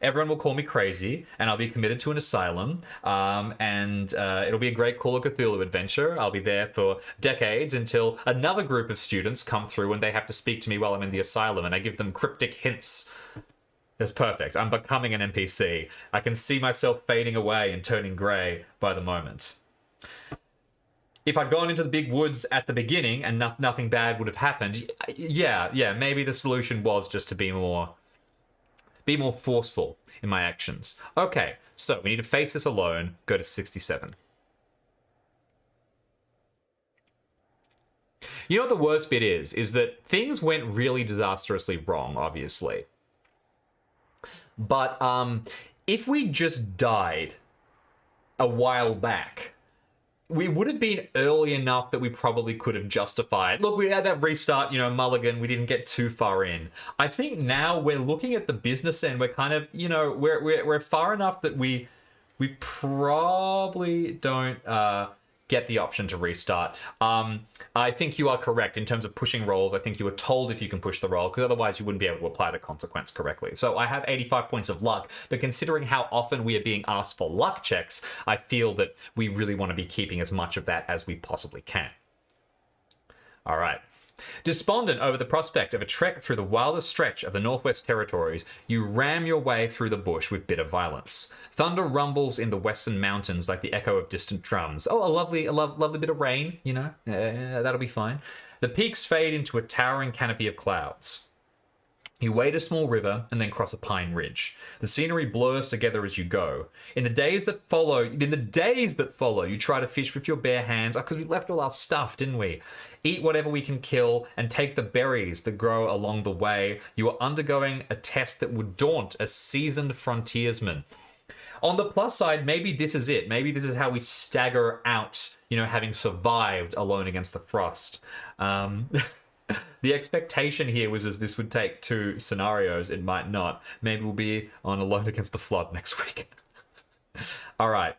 everyone will call me crazy, and I'll be committed to an asylum, and it'll be a great Call of Cthulhu adventure. I'll be there for decades until another group of students come through and they have to speak to me while I'm in the asylum, and I give them cryptic hints. It's perfect. I'm becoming an NPC. I can see myself fading away and turning grey by the moment. If I'd gone into the big woods at the beginning and nothing bad would have happened, yeah, maybe the solution was just to be more forceful in my actions. Okay, so we need to face this alone. Go to 67. You know what the worst bit is that things went really disastrously wrong, obviously. But if we just died a while back, we would have been early enough that we probably could have justified. Look, we had that restart, mulligan. We didn't get too far in. I think now we're looking at the business end. We're kind of, we're far enough that we probably don't get the option to restart. I think you are correct in terms of pushing rolls. I think you were told if you can push the roll, because otherwise you wouldn't be able to apply the consequence correctly. So I have 85 points of luck, but considering how often we are being asked for luck checks, I feel that we really want to be keeping as much of that as we possibly can. All right. Despondent over the prospect of a trek through the wildest stretch of the Northwest Territories, you ram your way through the bush with bitter violence. Thunder rumbles in the western mountains like the echo of distant drums. Oh, a lovely bit of rain, you know, that'll be fine. The peaks fade into a towering canopy of clouds. You wade a small river and then cross a pine ridge. The scenery blurs together as you go. In the days that follow, you try to fish with your bare hands. Because we left all our stuff, didn't we? Eat whatever we can kill and take the berries that grow along the way. You are undergoing a test that would daunt a seasoned frontiersman. On the plus side, maybe this is it. Maybe this is how we stagger out, you know, having survived Alone Against the Frost. The expectation here was as this would take 2 scenarios. It might not. Maybe we'll be on Alone Against the Flood next week. All right.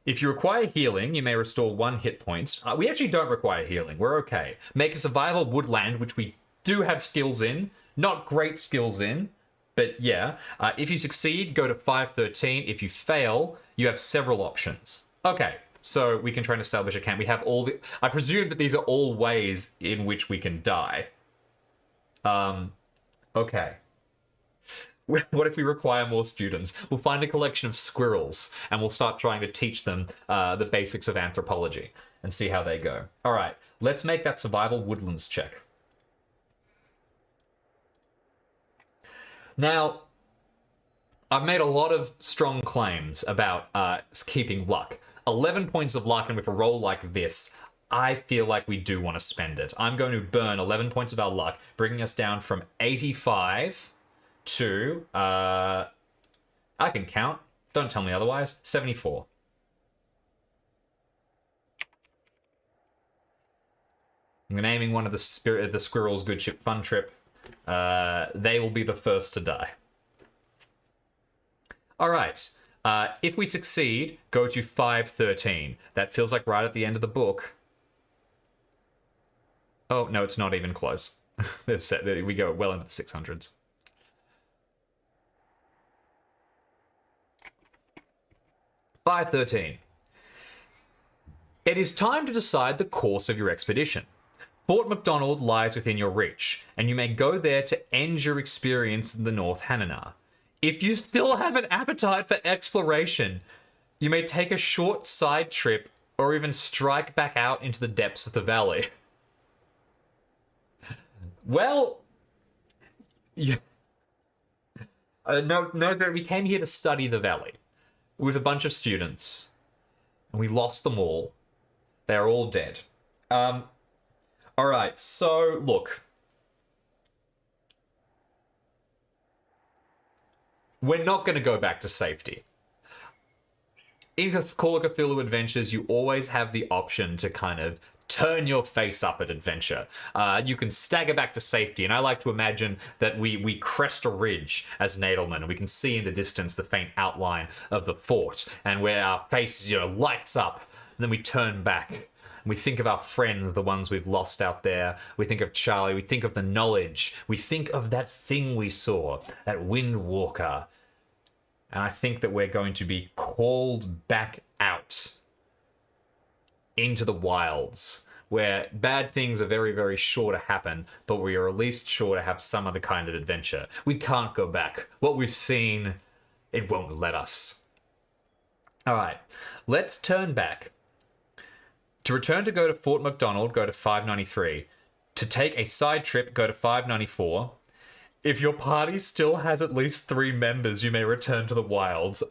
If you require healing, you may restore 1 hit point. We actually don't require healing. We're okay. Make a survival woodland, which we do have skills in. Not great skills in, but yeah. If you succeed, go to 513. If you fail, you have several options. Okay. So we can try and establish a camp. We have all the... I presume that these are all ways in which we can die. Okay. What if we require more students? We'll find a collection of squirrels and we'll start trying to teach them the basics of anthropology and see how they go. All right, let's make that survival woodlands check. Now, I've made a lot of strong claims about keeping luck. 11 points of luck, and with a roll like this, I feel like we do want to spend it. I'm going to burn 11 points of our luck, bringing us down from 85 to, I can count, don't tell me otherwise, 74. I'm naming one of the squirrels Good Ship Fun Trip. They will be the first to die. All right. If we succeed, go to 513. That feels like right at the end of the book. Oh, no, it's not even close. We go well into the 600s. $513. It is time to decide the course of your expedition. Fort McDonald lies within your reach, and you may go there to end your experience in the North Hanana. If you still have an appetite for exploration, you may take a short side trip or even strike back out into the depths of the valley. Well, no, we came here to study the valley with a bunch of students, and we lost them all. They are all dead. All right, so look. We're not going to go back to safety. In Call of Cthulhu Adventures, you always have the option to kind of turn your face up at adventure. You can stagger back to safety, and I like to imagine that we crest a ridge as Nadelman, and we can see in the distance the faint outline of the fort, and where our face, lights up, and then we turn back. We think of our friends, the ones we've lost out there. We think of Charlie. We think of the knowledge. We think of that thing we saw, that Wind Walker. And I think that we're going to be called back out into the wilds, where bad things are very, very sure to happen, but we are at least sure to have some other kind of adventure. We can't go back. What we've seen, it won't let us. All right, let's turn back. To return to go to Fort McDonald, go to 593. To take a side trip, go to 594. If your party still has at least 3 members, you may return to the wilds.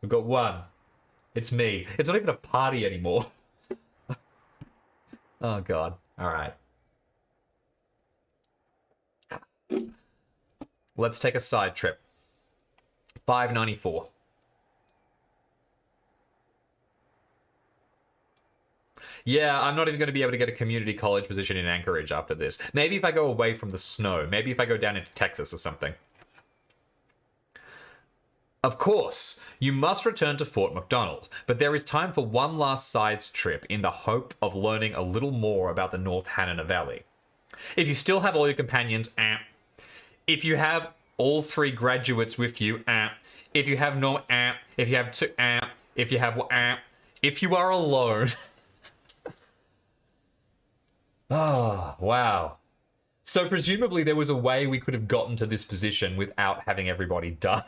We've got 1. It's me. It's not even a party anymore. Oh, God. All right. Let's take a side trip. 594. Yeah, I'm not even going to be able to get a community college position in Anchorage after this. Maybe if I go away from the snow. Maybe if I go down into Texas or something. Of course, you must return to Fort McDonald, but there is time for one last side trip in the hope of learning a little more about the North Hanana Valley. If you still have all your companions, if you have all 3 graduates with you, if you have no, if you have 2, if you have, if you are alone... Oh, wow. So presumably there was a way we could have gotten to this position without having everybody die.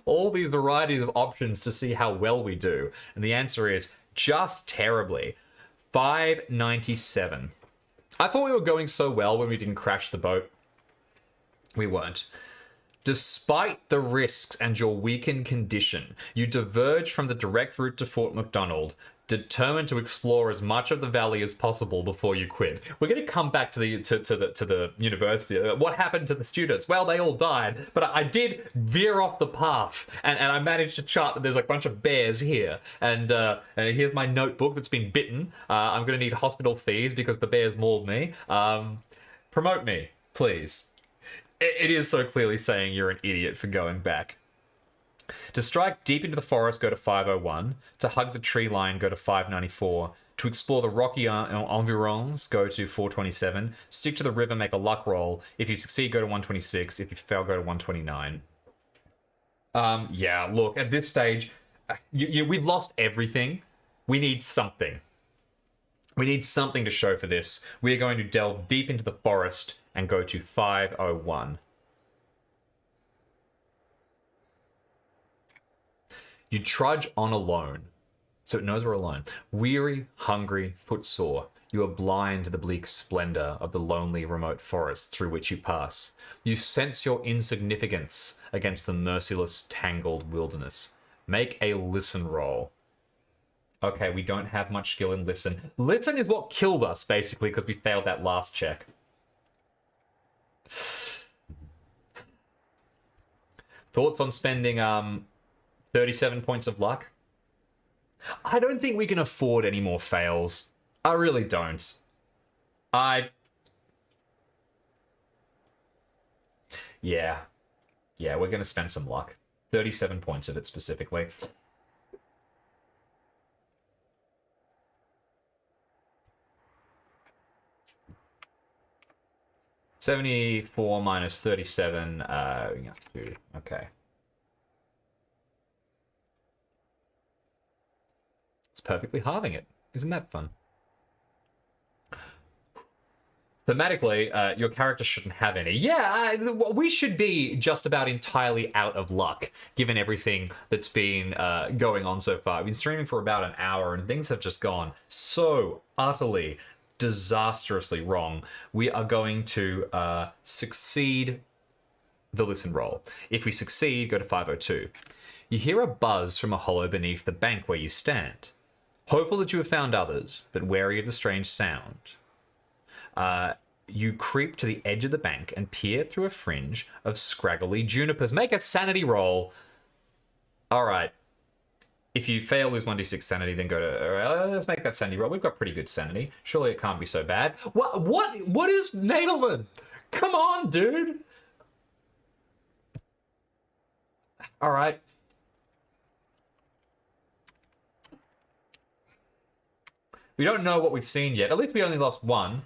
All these varieties of options to see how well we do. And the answer is just terribly. 597. I thought we were going so well when we didn't crash the boat. We weren't. Despite the risks and your weakened condition, you diverge from the direct route to Fort McDonald, determined to explore as much of the valley as possible before you quit. We're going to come back to the university. What happened to the students? Well, they all died, but I did veer off the path, and I managed to chart that there's like a bunch of bears here, and here's my notebook that's been bitten. I'm going to need hospital fees because the bears mauled me. Promote me, please. It is so clearly saying you're an idiot for going back. To strike deep into the forest, go to 501. To hug the tree line, go to 594. To explore the rocky environs, go to 427. Stick to the river, make a luck roll. If you succeed, go to 126. If you fail, go to 129. Yeah, look, at this stage, we've lost everything. We need something. We need something to show for this. We are going to delve deep into the forest and go to 501. You trudge on alone, so it knows we're alone. Weary, hungry, footsore, you are blind to the bleak splendor of the lonely, remote forest through which you pass. You sense your insignificance against the merciless, tangled wilderness. Make a listen roll. Okay, we don't have much skill in listen. Listen is what killed us, basically, because we failed that last check. Thoughts on spending 37 points of luck? I don't think we can afford any more fails. I really don't. Yeah, we're going to spend some luck. 37 points of it specifically. $74 minus 37, okay. It's perfectly halving it. Isn't that fun? Thematically, your character shouldn't have any. Yeah, we should be just about entirely out of luck, given everything that's been going on so far. I've been streaming for about an hour, and things have just gone so utterly, disastrously wrong. We are going to succeed the listen roll. If we succeed, go to 502. You hear a buzz from a hollow beneath the bank where you stand. Hopeful that you have found others, but wary of the strange sound. You creep to the edge of the bank and peer through a fringe of scraggly junipers. Make a sanity roll. All right. If you fail, lose 1d6 sanity, then go to... let's make that sanity roll. We've got pretty good sanity. Surely it can't be so bad. What is Nadelman? Come on, dude. All right. We don't know what we've seen yet. At least we only lost one.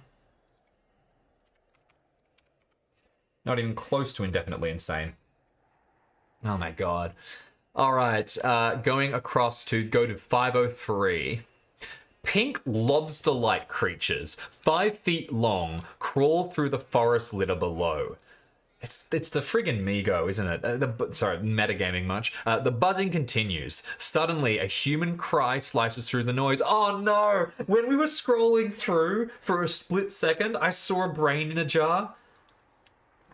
Not even close to indefinitely insane. Oh my god. All right, going across to go to 503. Pink lobster-like creatures, 5 feet long, crawl through the forest litter below. It's the friggin' Migo, isn't it? Sorry, metagaming much. The buzzing continues. Suddenly, a human cry slices through the noise. Oh no! When we were scrolling through for a split second, I saw a brain in a jar.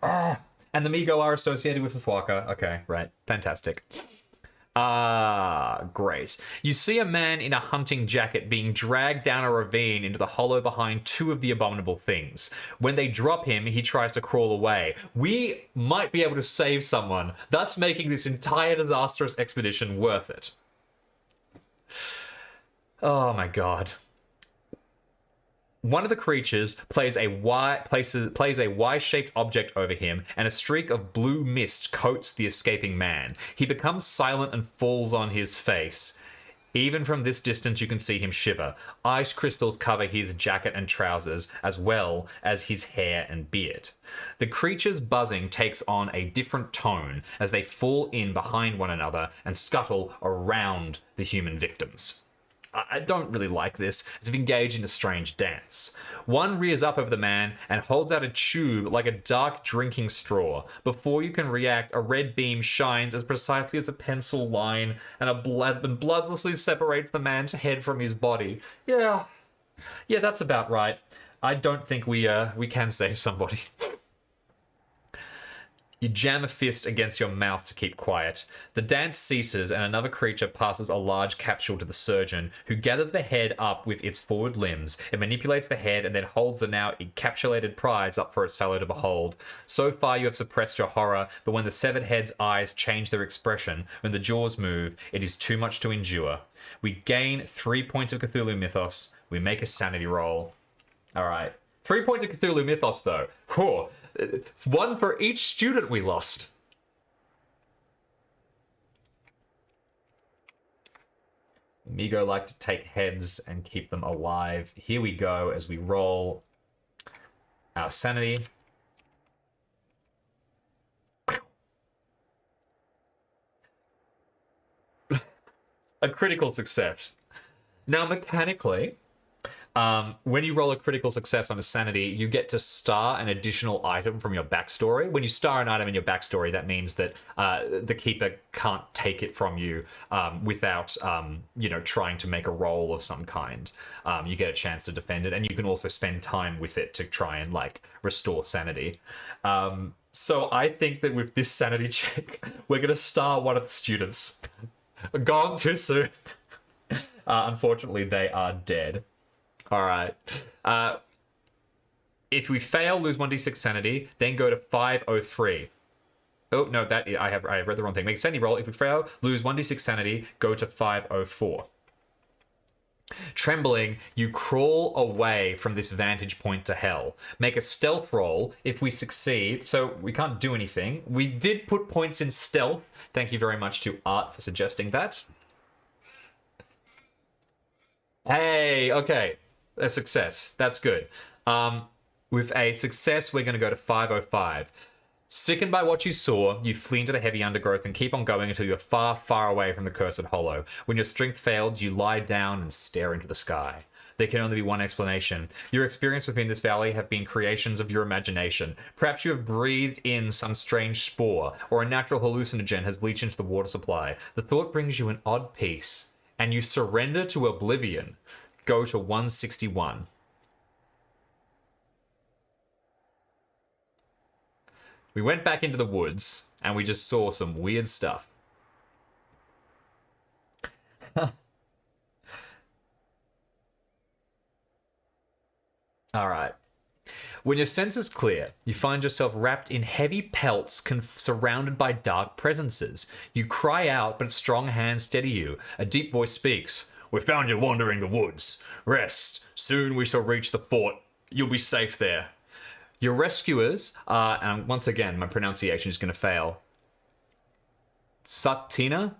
And the Migo are associated with the Thwaka. Okay, right. Fantastic. Great. You see a man in a hunting jacket being dragged down a ravine into the hollow behind 2 of the abominable things. When they drop him, he tries to crawl away. We might be able to save someone, thus making this entire disastrous expedition worth it. Oh my god. One of the creatures places a Y-shaped object over him, and a streak of blue mist coats the escaping man. He becomes silent and falls on his face. Even from this distance, you can see him shiver. Ice crystals cover his jacket and trousers, as well as his hair and beard. The creature's buzzing takes on a different tone as they fall in behind one another and scuttle around the human victims. I don't really like this, as if engaged in a strange dance. One rears up over the man and holds out a tube like a dark drinking straw. Before you can react, a red beam shines as precisely as a pencil line and bloodlessly separates the man's head from his body. Yeah, that's about right. I don't think we can save somebody. You jam a fist against your mouth to keep quiet. The dance ceases and another creature passes a large capsule to the surgeon, who gathers the head up with its forward limbs. It manipulates the head and then holds the now encapsulated prize up for its fellow to behold. So far you have suppressed your horror, but when the severed head's eyes change their expression, when the jaws move, it is too much to endure. We gain 3 points of Cthulhu Mythos. We make a sanity roll. All right. 3 points of Cthulhu Mythos, though. Whew. One for each student we lost. Migo like to take heads and keep them alive. Here we go as we roll our sanity. A critical success. Now, mechanically, when you roll a critical success on a sanity, you get to star an additional item from your backstory. When you star an item in your backstory, that means that the keeper can't take it from you without, trying to make a roll of some kind. You get a chance to defend it, and you can also spend time with it to try and restore sanity. So I think that with this sanity check, we're going to star one of the students. Gone too soon. Unfortunately, they are dead. All right. If we fail, lose 1d6 sanity, then go to 503. Oh, no, I have read the wrong thing. Make a sanity roll. If we fail, lose 1d6 sanity, go to 504. Trembling, you crawl away from this vantage point to hell. Make a stealth roll. If we succeed, so we can't do anything. We did put points in stealth. Thank you very much to Art for suggesting that. Hey, okay. A success. That's good. With a success, we're going to go to 505. Sickened by what you saw, you flee into the heavy undergrowth and keep on going until you're far, far away from the cursed hollow. When your strength fails, you lie down and stare into the sky. There can only be one explanation. Your experience within this valley have been creations of your imagination. Perhaps you have breathed in some strange spore, or a natural hallucinogen has leached into the water supply. The thought brings you an odd peace, and you surrender to oblivion. Go to 161. We went back into the woods, and we just saw some weird stuff. All right. When your senses clear, you find yourself wrapped in heavy pelts surrounded by dark presences. You cry out, but strong hands steady you. A deep voice speaks. We found you wandering the woods. Rest. Soon we shall reach the fort. You'll be safe there. Your rescuers are, and once again, my pronunciation is going to fail. Satina?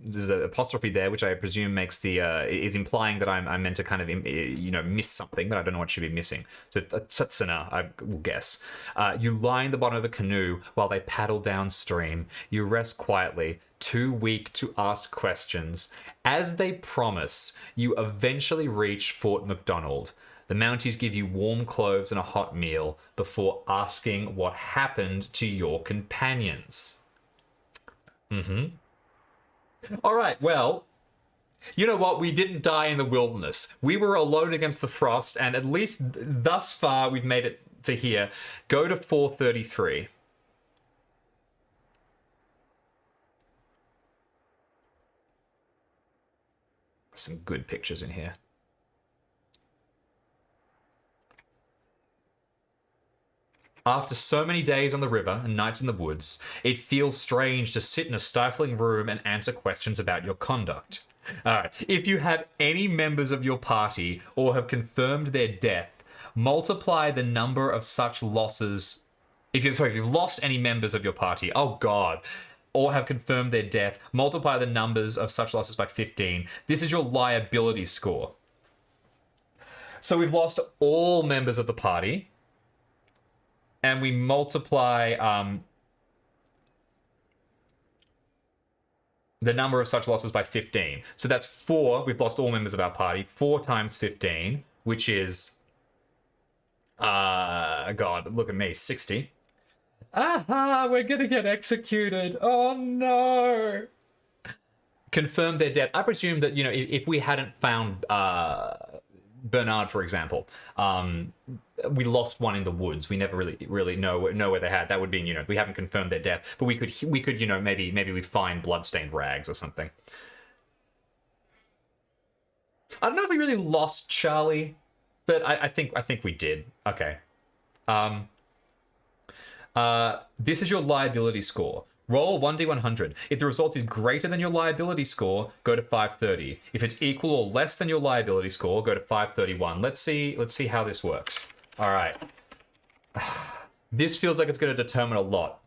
There's an apostrophe there, which I presume makes is implying that I'm meant to kind of, miss something, but I don't know what should be missing. So Tsatsuna, I will guess. You lie in the bottom of a canoe while they paddle downstream. You rest quietly, too weak to ask questions. As they promise, you eventually reach Fort McDonald. The Mounties give you warm clothes and a hot meal before asking what happened to your companions. All right, well, you know what? We didn't die in the wilderness. We were alone against the frost, and at least thus far, we've made it to here. Go to 433. Some good pictures in here. After so many days on the river and nights in the woods, it feels strange to sit in a stifling room and answer questions about your conduct. Alright, if you have any members of your party or have confirmed their death, multiply the number of such losses... If you've lost any members of your party, oh god, or have confirmed their death, multiply the numbers of such losses by 15. This is your liability score. So we've lost all members of the party. And we multiply the number of such losses by 15. So that's 4. We've lost all members of our party. 4 times 15, which is... God, look at me. 60. Aha, we're gonna get executed. Oh, no. Confirm their death. I presume that, if we hadn't found Bernard, for example, we lost one in the woods. We never really know where they had. That would be, we haven't confirmed their death, but we could maybe we find bloodstained rags or something. I don't know if we really lost Charlie, but I think we did. Okay. This is your liability score. Roll 1d100. If the result is greater than your liability score, go to 530. If it's equal or less than your liability score, go to 531. Let's see how this works. All right. This feels like it's going to determine a lot.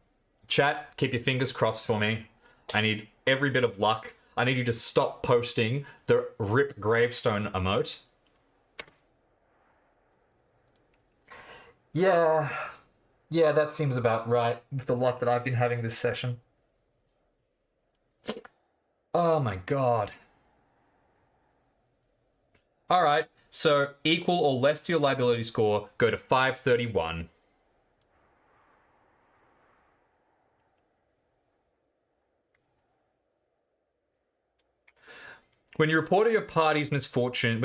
Chat, keep your fingers crossed for me. I need every bit of luck. I need you to stop posting the rip gravestone emote. Yeah, that seems about right with the luck that I've been having this session. Oh my god. All right, so equal or less to your liability score, go to 531. When the report of your party's misfortunes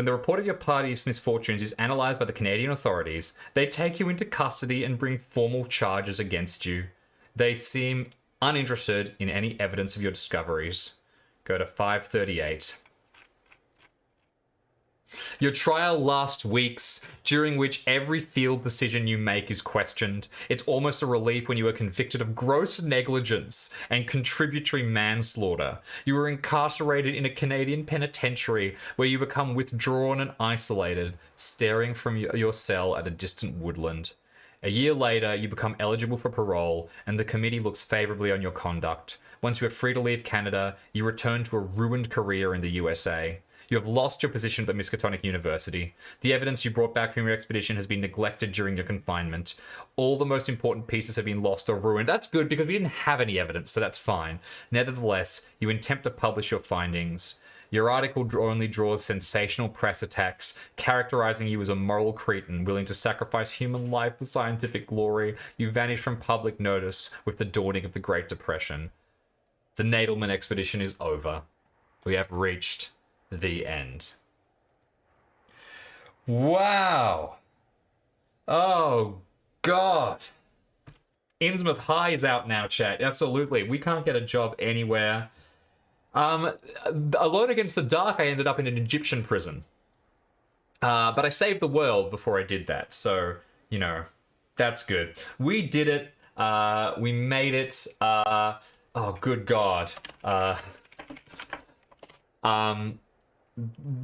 is analysed by the Canadian authorities, they take you into custody and bring formal charges against you. They seem uninterested in any evidence of your discoveries. Go to 538. Your trial lasts weeks, during which every field decision you make is questioned. It's almost a relief when you are convicted of gross negligence and contributory manslaughter. You are incarcerated in a Canadian penitentiary where you become withdrawn and isolated, staring from your cell at a distant woodland. A year later, you become eligible for parole, and the committee looks favourably on your conduct. Once you are free to leave Canada, you return to a ruined career in the USA. You have lost your position at the Miskatonic University. The evidence you brought back from your expedition has been neglected during your confinement. All the most important pieces have been lost or ruined. That's good because we didn't have any evidence, so that's fine. Nevertheless, you attempt to publish your findings. Your article only draws sensational press attacks, characterizing you as a moral cretin willing to sacrifice human life for scientific glory. You vanish from public notice with the dawning of the Great Depression. The Nadelman expedition is over. We have reached the end. Wow. Oh, God. Innsmouth High is out now, chat. Absolutely. We can't get a job anywhere. Alone Against the Dark, I ended up in an Egyptian prison. But I saved the world before I did that. So, that's good. We did it. We made it. Oh, good God.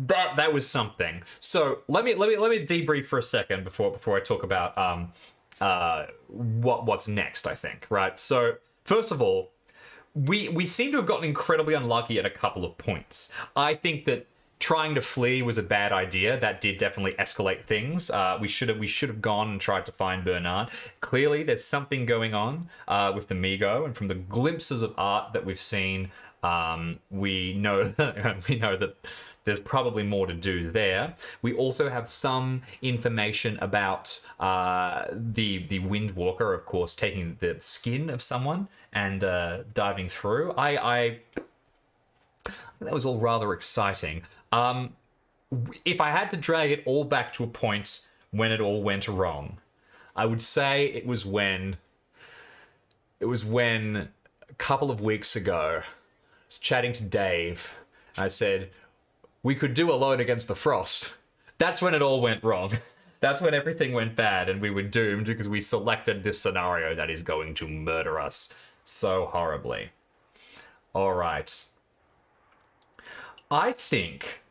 That was something. So let me debrief for a second before I talk about what's next, I think, right? So first of all, we seem to have gotten incredibly unlucky at a couple of points. I think that trying to flee was a bad idea. That did definitely escalate things. We should have gone and tried to find Bernard. Clearly, there's something going on with the Migo, and from the glimpses of art that we've seen, we know that there's probably more to do there. We also have some information about the Windwalker, of course, taking the skin of someone and diving through. I that was all rather exciting. If I had to drag it all back to a point when it all went wrong, I would say it was when a couple of weeks ago, I was chatting to Dave. I said, we could do Alone Against the Frost. That's when it all went wrong. That's when everything went bad and we were doomed because we selected this scenario that is going to murder us so horribly. All right. I think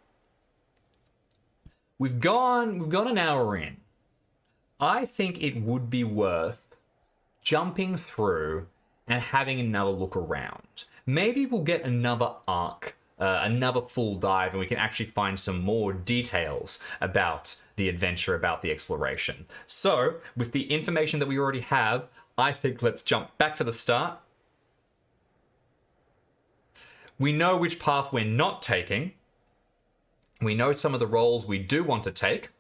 we've gone an hour in. I think it would be worth jumping through and having another look around. Maybe we'll get another arc, another full dive, and we can actually find some more details about the adventure, about the exploration. So, with the information that we already have, I think let's jump back to the start. we know which path we're not taking. We know some of the roles we do want to take.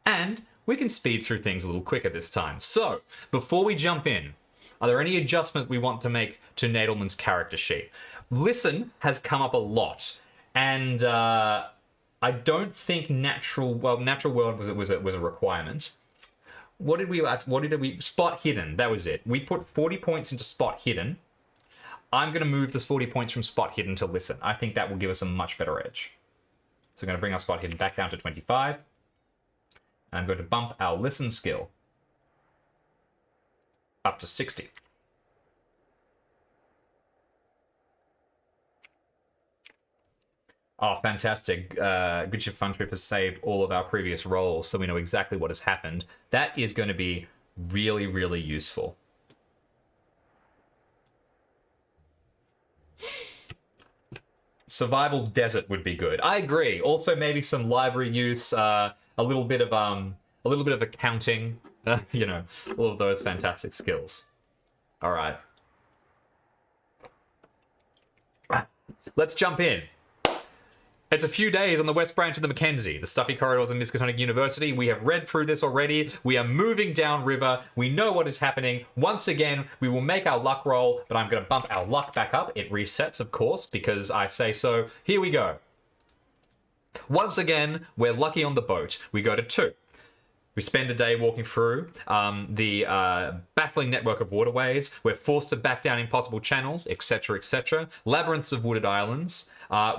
And we can speed through things a little quicker this time. So, before we jump in, are there any adjustments we want to make to Nadelman's character sheet? Listen has come up a lot. And I don't think natural world was a requirement. What did we spot hidden? That was it. We put 40 points into spot hidden. I'm going to move this 40 points from spot hidden to listen. I think that will give us a much better edge. So I'm going to bring our spot hidden back down to 25. And I'm going to bump our listen skill up to 60. Oh, fantastic. Good Ship Fun Trip has saved all of our previous rolls, so we know exactly what has happened. That is going to be really, really useful. Survival desert would be good. I agree. Also, maybe some library use, a little bit of accounting, you know, all of those fantastic skills. All right. Let's jump in. It's a few days on the West Branch of the Mackenzie, the stuffy corridors of Miskatonic University. We have read through this already. We are moving downriver. We know what is happening. Once again, we will make our luck roll, but I'm going to bump our luck back up. It resets, of course, because I say so. Here we go. Once again, we're lucky on the boat. We go to 2. We spend a day walking through the baffling network of waterways. We're forced to back down impossible channels, etc., etc. Labyrinths of wooded islands.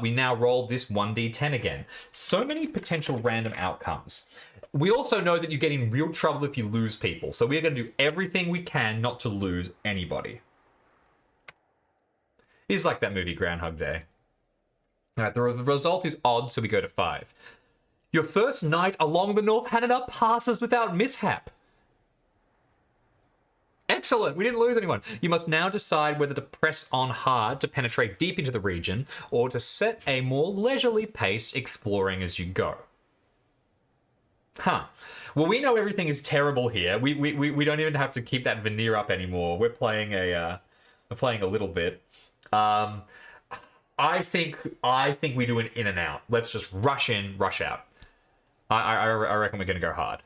We now roll this 1d10 again. So many potential random outcomes. We also know that you get in real trouble if you lose people. So we're going to do everything we can not to lose anybody. It's like that movie Groundhog Day. All right, the result is odd, so we go to 5. Your first night along the North Hanada passes without mishap. Excellent, we didn't lose anyone. You must now decide whether to press on hard to penetrate deep into the region or to set a more leisurely pace exploring as you go. Huh. Well, we know everything is terrible here. We don't even have to keep that veneer up anymore. We're playing a little bit. I think we do an in and out. Let's just rush in, rush out. I reckon we're going to go hard.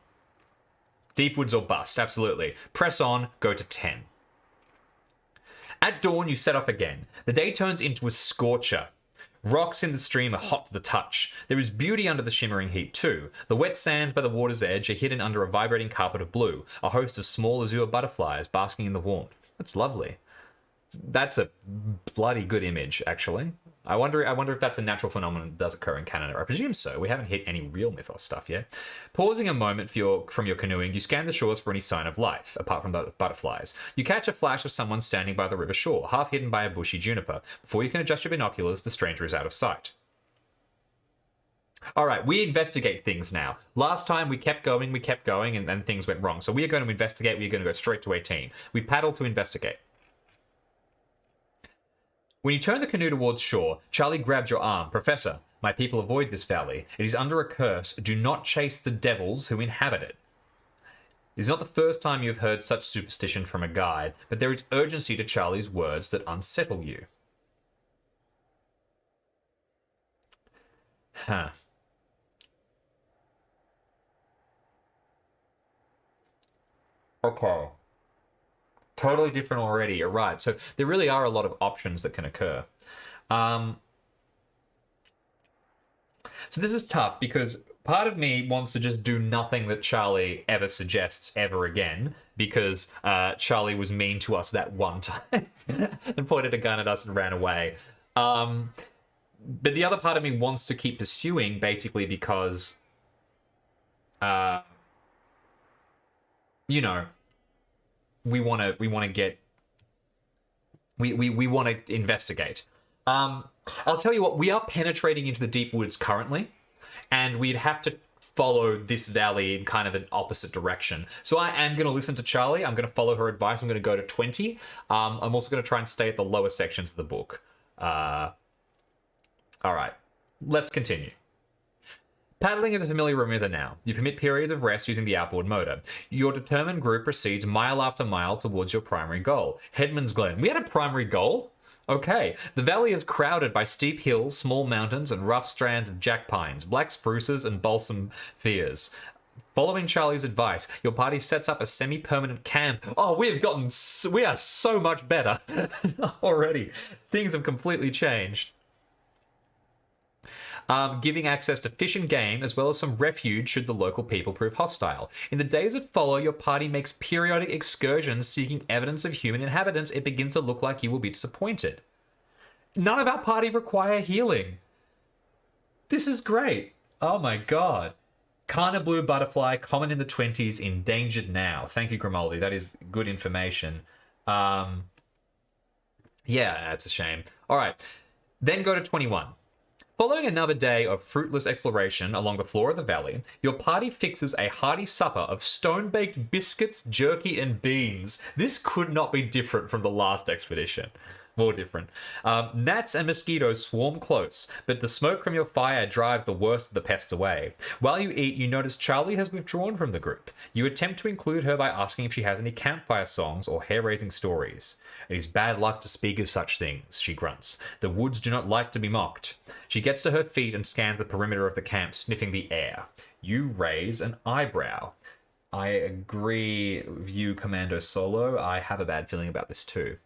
Deep woods or bust, absolutely. Press on, go to 10. At dawn, you set off again. The day turns into a scorcher. Rocks in the stream are hot to the touch. There is beauty under the shimmering heat too. The wet sands by the water's edge are hidden under a vibrating carpet of blue. A host of small azure butterflies basking in the warmth. That's lovely. That's a bloody good image, actually. I wonder if that's a natural phenomenon that does occur in Canada. I presume so. We haven't hit any real mythos stuff yet. Pausing a moment from your canoeing, you scan the shores for any sign of life, apart from the butterflies. You catch a flash of someone standing by the river shore, half hidden by a bushy juniper. Before you can adjust your binoculars, the stranger is out of sight. All right, we investigate things now. Last time we kept going, and things went wrong. So we are going to investigate. We are going to go straight to 18. We paddle to investigate. When you turn the canoe towards shore, Charlie grabs your arm. Professor, my people avoid this valley. It is under a curse. Do not chase the devils who inhabit it. It is not the first time you have heard such superstition from a guide, but there is urgency to Charlie's words that unsettle you. Huh. Okay. Totally different already, you're right. So there really are a lot of options that can occur. So this is tough because part of me wants to just do nothing that Charlie ever suggests ever again because Charlie was mean to us that one time and pointed a gun at us and ran away. But the other part of me wants to keep pursuing basically because, you know, we want to investigate. I'll tell you what, we are penetrating into the deep woods currently, and we'd have to follow this valley in kind of an opposite direction. So I am going to listen to Charlie. I'm going to follow her advice. I'm going to go to 20. I'm also going to try and stay at the lower sections of the book. All right, let's continue. Paddling is a familiar rhythm now. You permit periods of rest using the outboard motor. Your determined group proceeds mile after mile towards your primary goal, Headman's Glen. We had a primary goal? Okay, the valley is crowded by steep hills, small mountains, and rough strands of jack pines, black spruces, and balsam firs. Following Charlie's advice, your party sets up a semi-permanent camp. Oh, we are so much better already. Things have completely changed. Giving access to fish and game, as well as some refuge should the local people prove hostile. In the days that follow, your party makes periodic excursions seeking evidence of human inhabitants. It begins to look like you will be disappointed. None of our party require healing. This is great. Oh my god. Kana blue butterfly, common in the 20s, endangered now. Thank you, Grimaldi. That is good information. Yeah, that's a shame. All right. Then go to 21. Following another day of fruitless exploration along the floor of the valley, your party fixes a hearty supper of stone-baked biscuits, jerky, and beans. This could not be different from the last expedition. More different. Gnats and mosquitoes swarm close, but the smoke from your fire drives the worst of the pests away. While you eat, you notice Charlie has withdrawn from the group. You attempt to include her by asking if she has any campfire songs or hair-raising stories. It is bad luck to speak of such things, she grunts. The woods do not like to be mocked. She gets to her feet and scans the perimeter of the camp, sniffing the air. You raise an eyebrow. I agree with you, Commando Solo. I have a bad feeling about this too.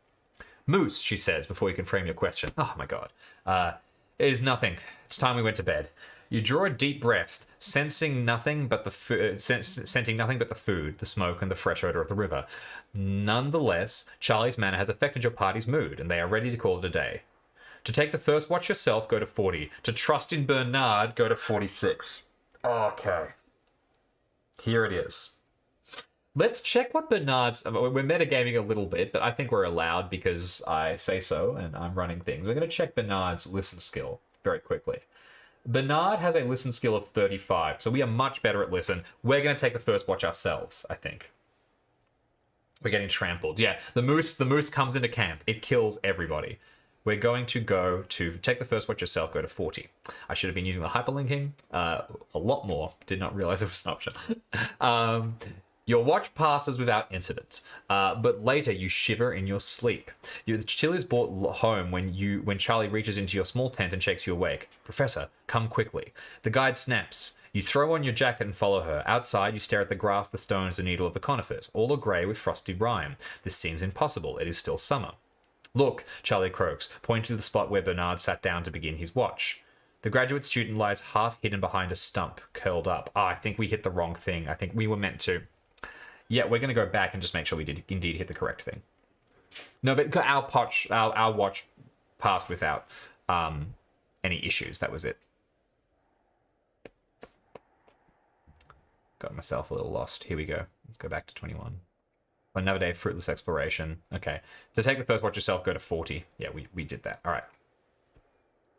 Moose, she says, before you can frame your question. Oh my god. It is nothing. It's time we went to bed. You draw a deep breath, scenting nothing but the food, the smoke, and the fresh odor of the river. Nonetheless, Charlie's manner has affected your party's mood, and they are ready to call it a day. To take the first watch yourself, go to 40. To trust in Bernard, go to 46. Okay. Here it is. Let's check what Bernard's... We're metagaming a little bit, but I think we're allowed because I say so and I'm running things. We're going to check Bernard's listen skill very quickly. Bernard has a listen skill of 35, so we are much better at listen. We're going to take the first watch ourselves, I think. We're getting trampled. Yeah, the moose comes into camp. It kills everybody. We're going to go to take the first watch yourself, go to 40. I should have been using the hyperlinking a lot more. Did not realize it was an option. Your watch passes without incident, but later you shiver in your sleep. The chill is brought home when Charlie reaches into your small tent and shakes you awake. Professor, come quickly. The guide snaps. You throw on your jacket and follow her. Outside, you stare at the grass, the stones, the needle of the conifers. All are grey with frosty rime. This seems impossible. It is still summer. Look, Charlie croaks, pointing to the spot where Bernard sat down to begin his watch. The graduate student lies half hidden behind a stump, curled up. I think we hit the wrong thing. I think we were meant to... Yeah, we're going to go back and just make sure we did indeed hit the correct thing. No, but our watch passed without any issues. That was it. Got myself a little lost. Here we go. Let's go back to 21. Another day of fruitless exploration. Okay. To take the first watch yourself, go to 40. Yeah, we did that. All right.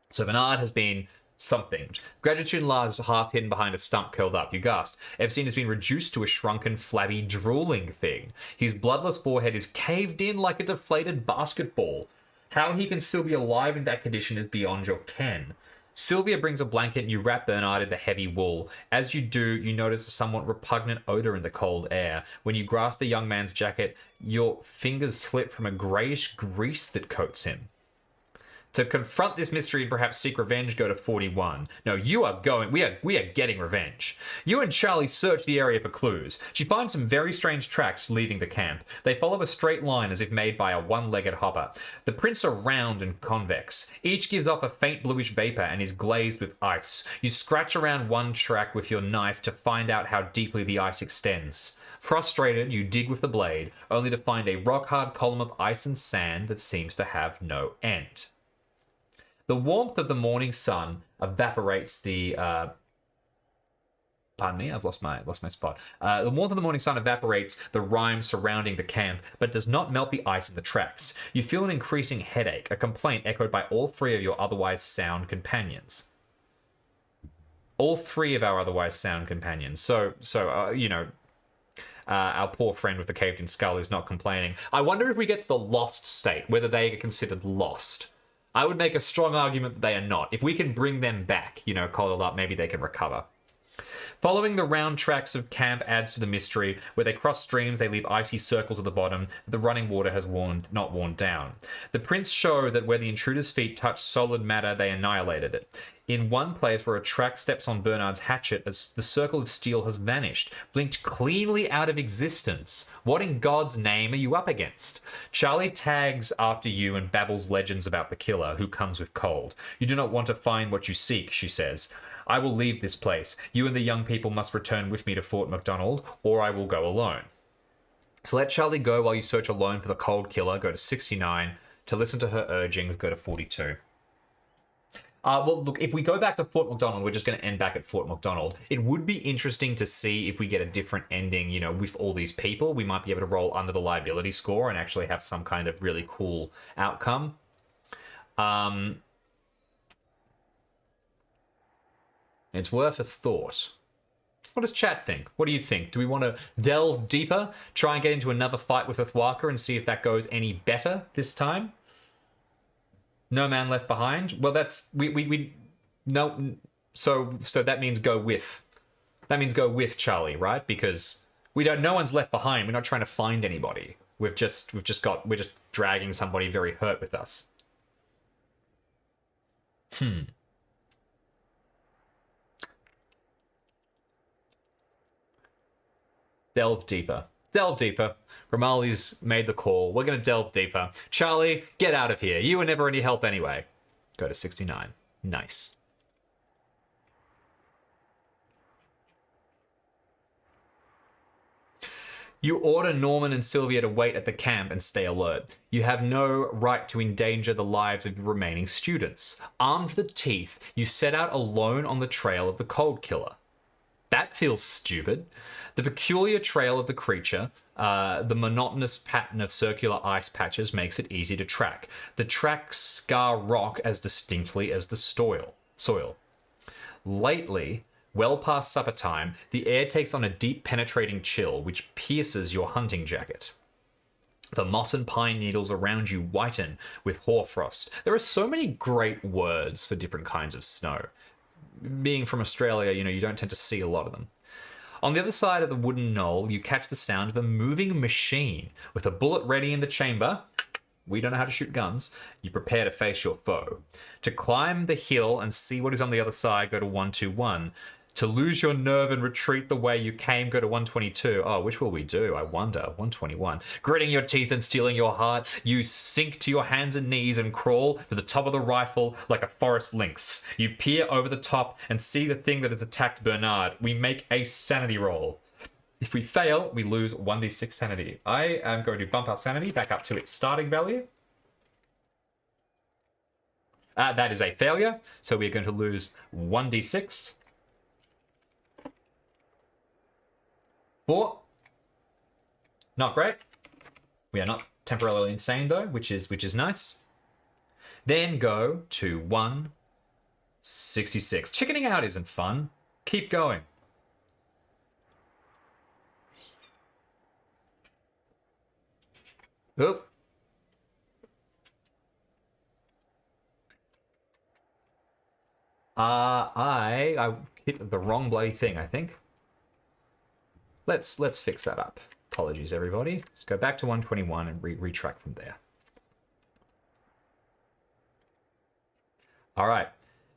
So Bernard has been... something. Graduate student lies half hidden behind a stump curled up. You gasped. Epstein has been reduced to a shrunken, flabby, drooling thing. His bloodless forehead is caved in like a deflated basketball. How he can still be alive in that condition is beyond your ken. Sylvia brings a blanket and you wrap Bernard in the heavy wool. As you do, you notice a somewhat repugnant odor in the cold air. When you grasp the young man's jacket, your fingers slip from a greyish grease that coats him. To confront this mystery and perhaps seek revenge, go to 41. No, we are getting revenge. You and Charlie search the area for clues. She finds some very strange tracks leaving the camp. They follow a straight line as if made by a one-legged hopper. The prints are round and convex. Each gives off a faint bluish vapor and is glazed with ice. You scratch around one track with your knife to find out how deeply the ice extends. Frustrated, you dig with the blade, only to find a rock-hard column of ice and sand that seems to have no end. The warmth of the morning sun evaporates the... pardon me, I've lost my spot. The warmth of the morning sun evaporates the rime surrounding the camp, but does not melt the ice in the tracks. You feel an increasing headache, a complaint echoed by all three of your otherwise sound companions. All three of our otherwise sound companions. So our poor friend with the caved-in skull is not complaining. I wonder if we get to the lost state, whether they are considered lost. I would make a strong argument that they are not. If we can bring them back, coiled up, maybe they can recover. Following the round tracks of camp adds to the mystery. Where they cross streams, they leave icy circles at the bottom that the running water has not worn down. The prints show that where the intruder's feet touched solid matter, they annihilated it. In one place where a track steps on Bernard's hatchet, as the circle of steel has vanished, blinked cleanly out of existence. What in God's name are you up against? Charlie tags after you and babbles legends about the killer, who comes with cold. You do not want to find what you seek, she says. I will leave this place. You and the young people must return with me to Fort McDonald, or I will go alone. So let Charlie go while you search alone for the cold killer. Go to 69. To listen to her urgings, go to 42. Well, look, if we go back to Fort McDonald, we're just going to end back at Fort McDonald. It would be interesting to see if we get a different ending, with all these people. We might be able to roll under the liability score and actually have some kind of really cool outcome. It's worth a thought. What does chat think? What do you think? Do we want to delve deeper, try and get into another fight with Athwaka and see if that goes any better this time? No man left behind. Well, that's we no. So that means go with. That means go with Charlie, right? Because no one's left behind. We're not trying to find anybody. We're just dragging somebody very hurt with us. Delve deeper. Delve deeper. Romali's made the call. We're going to delve deeper. Charlie, get out of here. You were never any help anyway. Go to 69. Nice. You order Norman and Sylvia to wait at the camp and stay alert. You have no right to endanger the lives of the remaining students. Armed to the teeth, you set out alone on the trail of the cold killer. That feels stupid. The peculiar trail of the creature, the monotonous pattern of circular ice patches makes it easy to track. The tracks scar rock as distinctly as the soil. Lately, well past supper time, the air takes on a deep penetrating chill which pierces your hunting jacket. The moss and pine needles around you whiten with hoarfrost. There are so many great words for different kinds of snow. Being from Australia, you don't tend to see a lot of them. On the other side of the wooden knoll, you catch the sound of a moving machine. With a bullet ready in the chamber, we don't know how to shoot guns, you prepare to face your foe. To climb the hill and see what is on the other side, go to 121. To lose your nerve and retreat the way you came, go to 122. Oh, which will we do? I wonder. 121. Gritting your teeth and stealing your heart, you sink to your hands and knees and crawl to the top of the rifle like a forest lynx. You peer over the top and see the thing that has attacked Bernard. We make a sanity roll. If we fail, we lose 1d6 sanity. I am going to bump our sanity back up to its starting value. That is a failure, so we're going to lose 1d6. 4. Not great. We are not temporarily insane though, which is nice. Then go to 166. Chickening out isn't fun. Keep going. Oop. I hit the wrong bloody thing, I think. Let's fix that up. Apologies, everybody. Let's go back to 121 and retrack from there. All right.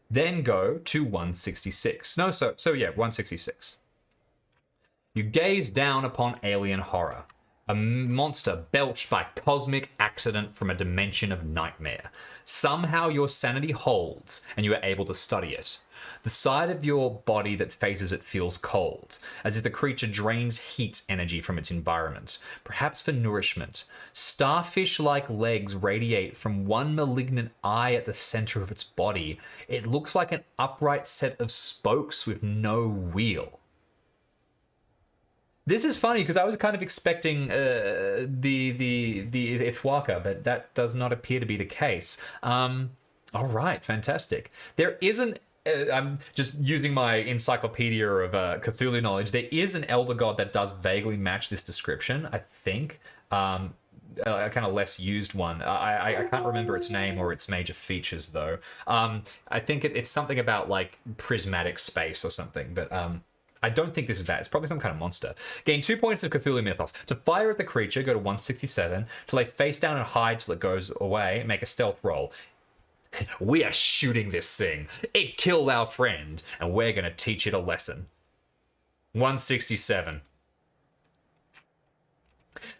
Then go to 166. No, so yeah, 166. You gaze down upon alien horror. A monster belched by cosmic accident from a dimension of nightmare. Somehow your sanity holds and you are able to study it. The side of your body that faces it feels cold, as if the creature drains heat energy from its environment, perhaps for nourishment. Starfish-like legs radiate from one malignant eye at the center of its body. It looks like an upright set of spokes with no wheel. This is funny because I was kind of expecting the Ithwaka, but that does not appear to be the case. All right, fantastic. There isn't. I'm just using my encyclopedia of Cthulhu knowledge. There is an elder god that does vaguely match this description, I think. A kind of less used one. I can't remember its name or its major features, though. I think it's something about, like, prismatic space or something, but I don't think this is that. It's probably some kind of monster. Gain 2 points of Cthulhu Mythos. To fire at the creature, go to 167. To lay face down and hide till it goes away, make a stealth roll. We are shooting this thing. It killed our friend, and we're going to teach it a lesson. 167.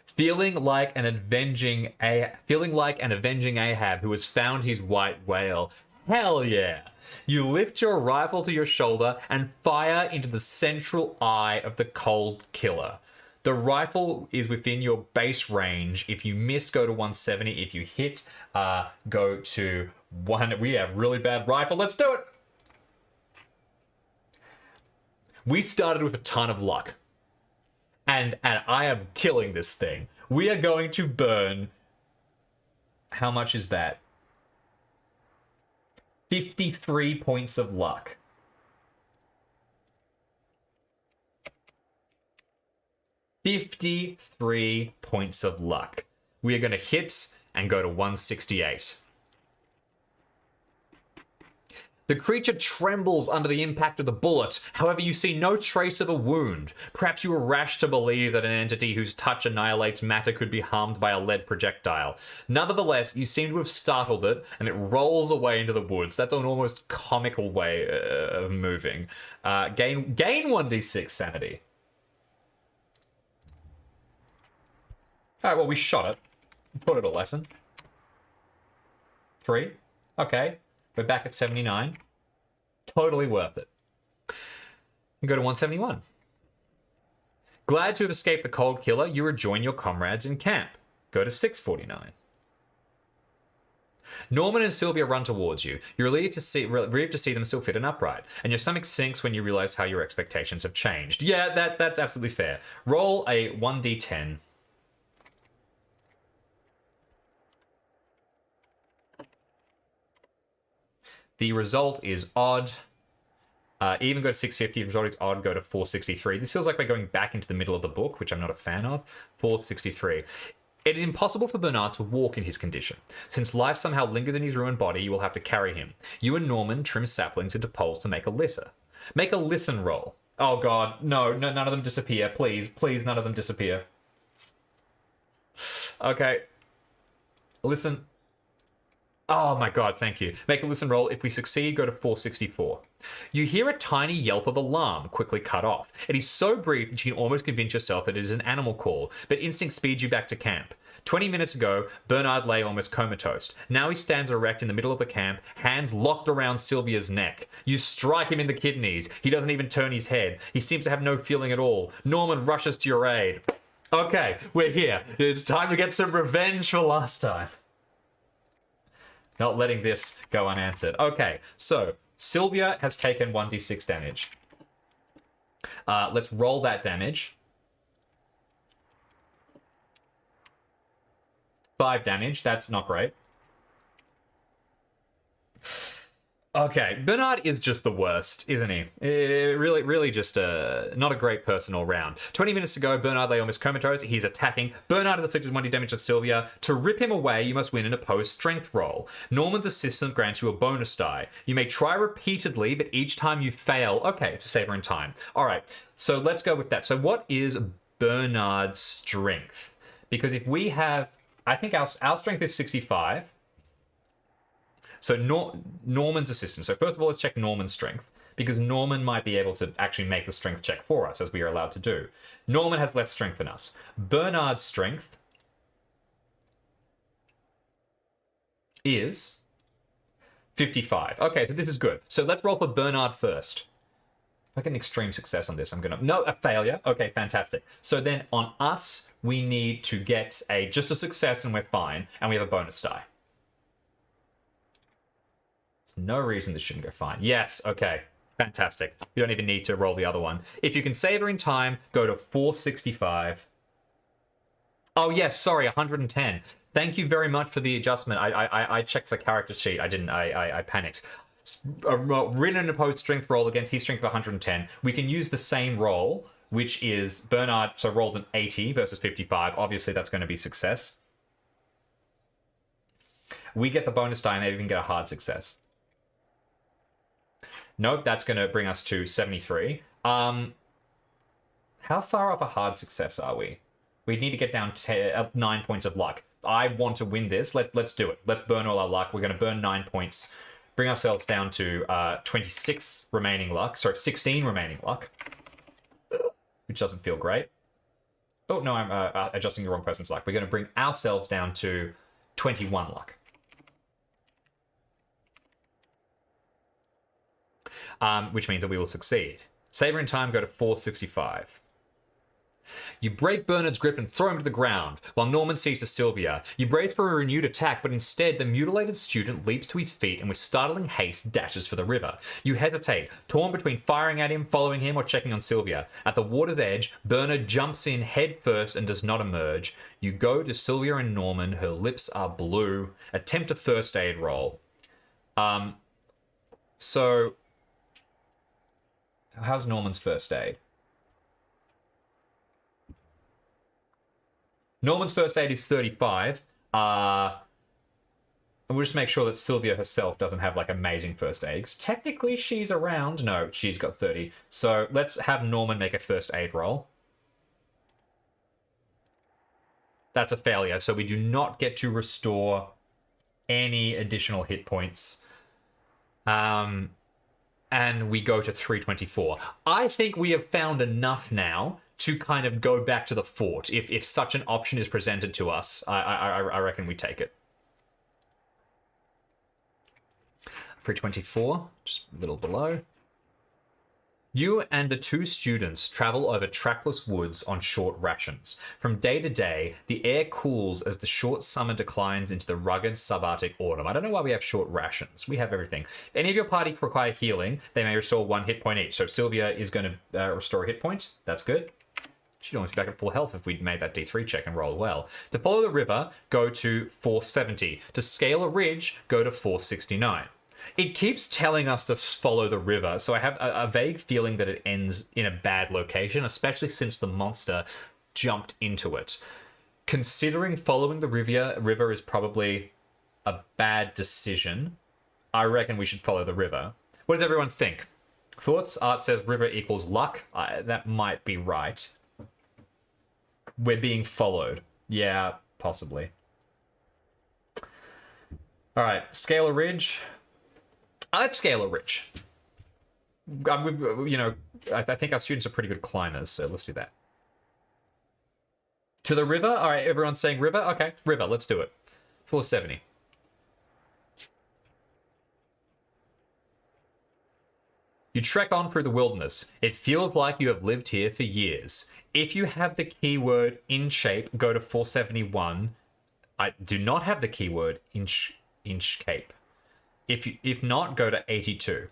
Feeling like an avenging Ahab who has found his white whale. Hell yeah. You lift your rifle to your shoulder and fire into the central eye of the cold killer. The rifle is within your base range. If you miss, go to 170. If you hit, go to 1. We have really bad rifle. Let's do it. We started with a ton of luck. And I am killing this thing. We are going to burn... How much is that? 53 points of luck. 53 points of luck. We are going to hit and go to 168. The creature trembles under the impact of the bullet. However, you see no trace of a wound. Perhaps you were rash to believe that an entity whose touch annihilates matter could be harmed by a lead projectile. Nonetheless, you seem to have startled it, and it rolls away into the woods. That's an almost comical way of moving. Gain 1d6 sanity. Alright, well, we shot it. Put it a lesson. 3. Okay. We're back at 79. Totally worth it. And go to 171. Glad to have escaped the cold killer, you rejoin your comrades in camp. Go to 649. Norman and Sylvia run towards you. You're relieved to see them still fit and upright, and your stomach sinks when you realize how your expectations have changed. Yeah, that's absolutely fair. Roll a 1d10. The result is odd. Even go to 650. The result is odd. Go to 463. This feels like we're going back into the middle of the book, which I'm not a fan of. 463. It is impossible for Bernard to walk in his condition. Since life somehow lingers in his ruined body, you will have to carry him. You and Norman trim saplings into poles to make a litter. Make a listen roll. Oh god, no, none of them disappear. Please, none of them disappear. Okay. Listen. Oh my god, thank you. Make a listen roll. If we succeed, go to 464. You hear a tiny yelp of alarm, quickly cut off. It is so brief that you can almost convince yourself that it is an animal call, but instinct speeds you back to camp. 20 minutes ago, Bernard lay almost comatose. Now he stands erect in the middle of the camp, hands locked around Sylvia's neck. You strike him in the kidneys. He doesn't even turn his head. He seems to have no feeling at all. Norman rushes to your aid. Okay, we're here. It's time to get some revenge for last time. Not letting this go unanswered. Okay, so Sylvia has taken 1d6 damage. Let's roll that damage. 5 damage. That's not great. Okay, Bernard is just the worst, isn't he? Really just not a great person all round. 20 minutes ago, Bernard lay almost comatose. He's attacking. Bernard has inflicted 1d damage on Sylvia. To rip him away, you must win an opposed strength roll. Norman's assistant grants you a bonus die. You may try repeatedly, but each time you fail... Okay, it's a saver in time. All right, so let's go with that. So what is Bernard's strength? Because if we have... I think our strength is 65. So Norman's assistant. So first of all, let's check Norman's strength, because Norman might be able to actually make the strength check for us, as we are allowed to do. Norman has less strength than us. Bernard's strength is 55. Okay, so this is good. So let's roll for Bernard first. If I get an extreme success on this, I'm gonna... No, a failure. Okay, fantastic. So then on us, we need to get just a success and we're fine, and we have a bonus die. No reason this shouldn't go fine. Yes, okay. Fantastic. You don't even need to roll the other one. If you can save her in time, go to 465. Oh, yes, sorry, 110. Thank you very much for the adjustment. I checked the character sheet. I panicked. Written an opposed strength roll against his strength of 110. We can use the same roll, which is Bernard, so rolled an 80 versus 55. Obviously, that's going to be success. We get the bonus die, maybe we can get a hard success. Nope, that's going to bring us to 73. How far off a hard success are we? We need to get down 9 points of luck. I want to win this. Let's do it. Let's burn all our luck. We're going to burn 9 points. Bring ourselves down to 26 remaining luck. Sorry, 16 remaining luck. Which doesn't feel great. Oh, no, I'm adjusting the wrong person's luck. We're going to bring ourselves down to 21 luck. Which means that we will succeed. Savor in time, go to 465. You break Bernard's grip and throw him to the ground, while Norman seizes Sylvia. You brace for a renewed attack, but instead the mutilated student leaps to his feet and with startling haste dashes for the river. You hesitate, torn between firing at him, following him, or checking on Sylvia. At the water's edge, Bernard jumps in head first and does not emerge. You go to Sylvia and Norman, her lips are blue. Attempt a first aid roll. So, how's Norman's first aid? Norman's first aid is 35. We'll just make sure that Sylvia herself doesn't have like amazing first aid. Technically, she's around. No, she's got 30. So let's have Norman make a first aid roll. That's a failure. So we do not get to restore any additional hit points. And we go to 324. I think we have found enough now to kind of go back to the fort. If such an option is presented to us, I reckon we take it. 324, just a little below. You and the two students travel over trackless woods on short rations. From day to day, the air cools as the short summer declines into the rugged subarctic autumn. I don't know why we have short rations. We have everything. If any of your party require healing, they may restore 1 hit point each. So Sylvia is going to restore a hit point. That's good. She'd almost be back at full health if we'd made that D3 check and roll well. To follow the river, go to 470. To scale a ridge, go to 469. It keeps telling us to follow the river, so I have a vague feeling that it ends in a bad location, especially since the monster jumped into it. Considering following the river is probably a bad decision, I reckon we should follow the river. What does everyone think? Thoughts? Art says river equals luck. That might be right. We're being followed. Yeah, possibly. All right, scale a ridge. Let's scale a ridge. You know, I think our students are pretty good climbers, so let's do that. To the river? All right, everyone's saying river? Okay, river, let's do it. 470. You trek on through the wilderness. It feels like you have lived here for years. If you have the keyword in shape, go to 471. I do not have the keyword in shape. If not, go to 82.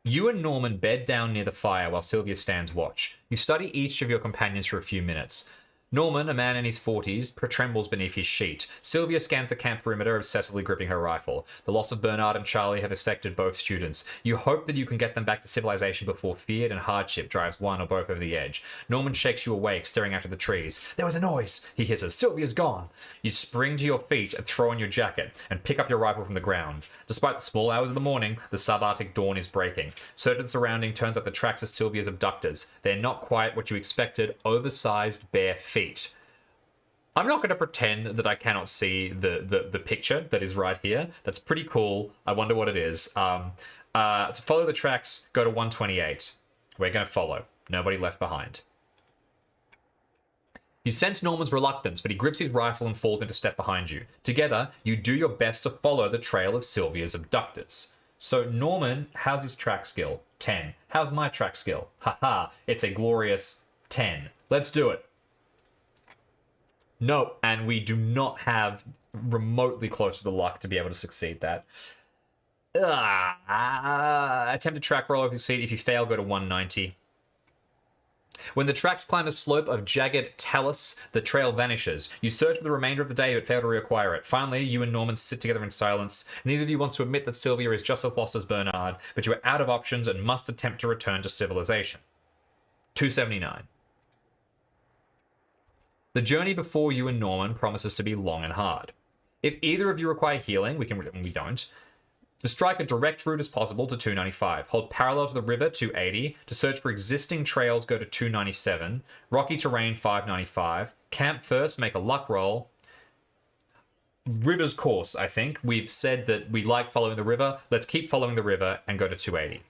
You and Norman bed down near the fire while Sylvia stands watch. You study each of your companions for a few minutes. Norman, a man in his 40s, trembles beneath his sheet. Sylvia scans the camp perimeter, obsessively gripping her rifle. The loss of Bernard and Charlie have affected both students. You hope that you can get them back to civilization before fear and hardship drives one or both over the edge. Norman shakes you awake, staring out at the trees. There was a noise, he hisses. Sylvia's gone. You spring to your feet and throw on your jacket and pick up your rifle from the ground. Despite the small hours of the morning, the subarctic dawn is breaking. Search of the surrounding turns up the tracks of Sylvia's abductors. They're not quite what you expected, oversized bare feet. I'm not going to pretend that I cannot see the picture that is right here. That's pretty cool. I wonder what it is. To follow the tracks, go to 128. We're going to follow. Nobody left behind. You sense Norman's reluctance, but he grips his rifle and falls into step behind you. Together, you do your best to follow the trail of Sylvia's abductors. So Norman, how's his track skill? 10. How's my track skill? Haha, it's a glorious 10. Let's do it. No, and we do not have remotely close to the luck to be able to succeed that. Attempt to track roll if you succeed. If you fail, go to 190. When the tracks climb a slope of jagged talus, the trail vanishes. You search for the remainder of the day but fail to reacquire it. Finally, you and Norman sit together in silence. Neither of you wants to admit that Sylvia is just as lost as Bernard, but you are out of options and must attempt to return to civilization. 279. The journey before you and Norman promises to be long and hard. If either of you require healing, we don't. To strike a direct route as possible to 295. Hold parallel to the river, 280. To search for existing trails, go to 297. Rocky terrain, 595. Camp first, make a luck roll. River's course, I think. We've said that we like following the river. Let's keep following the river and go to 280.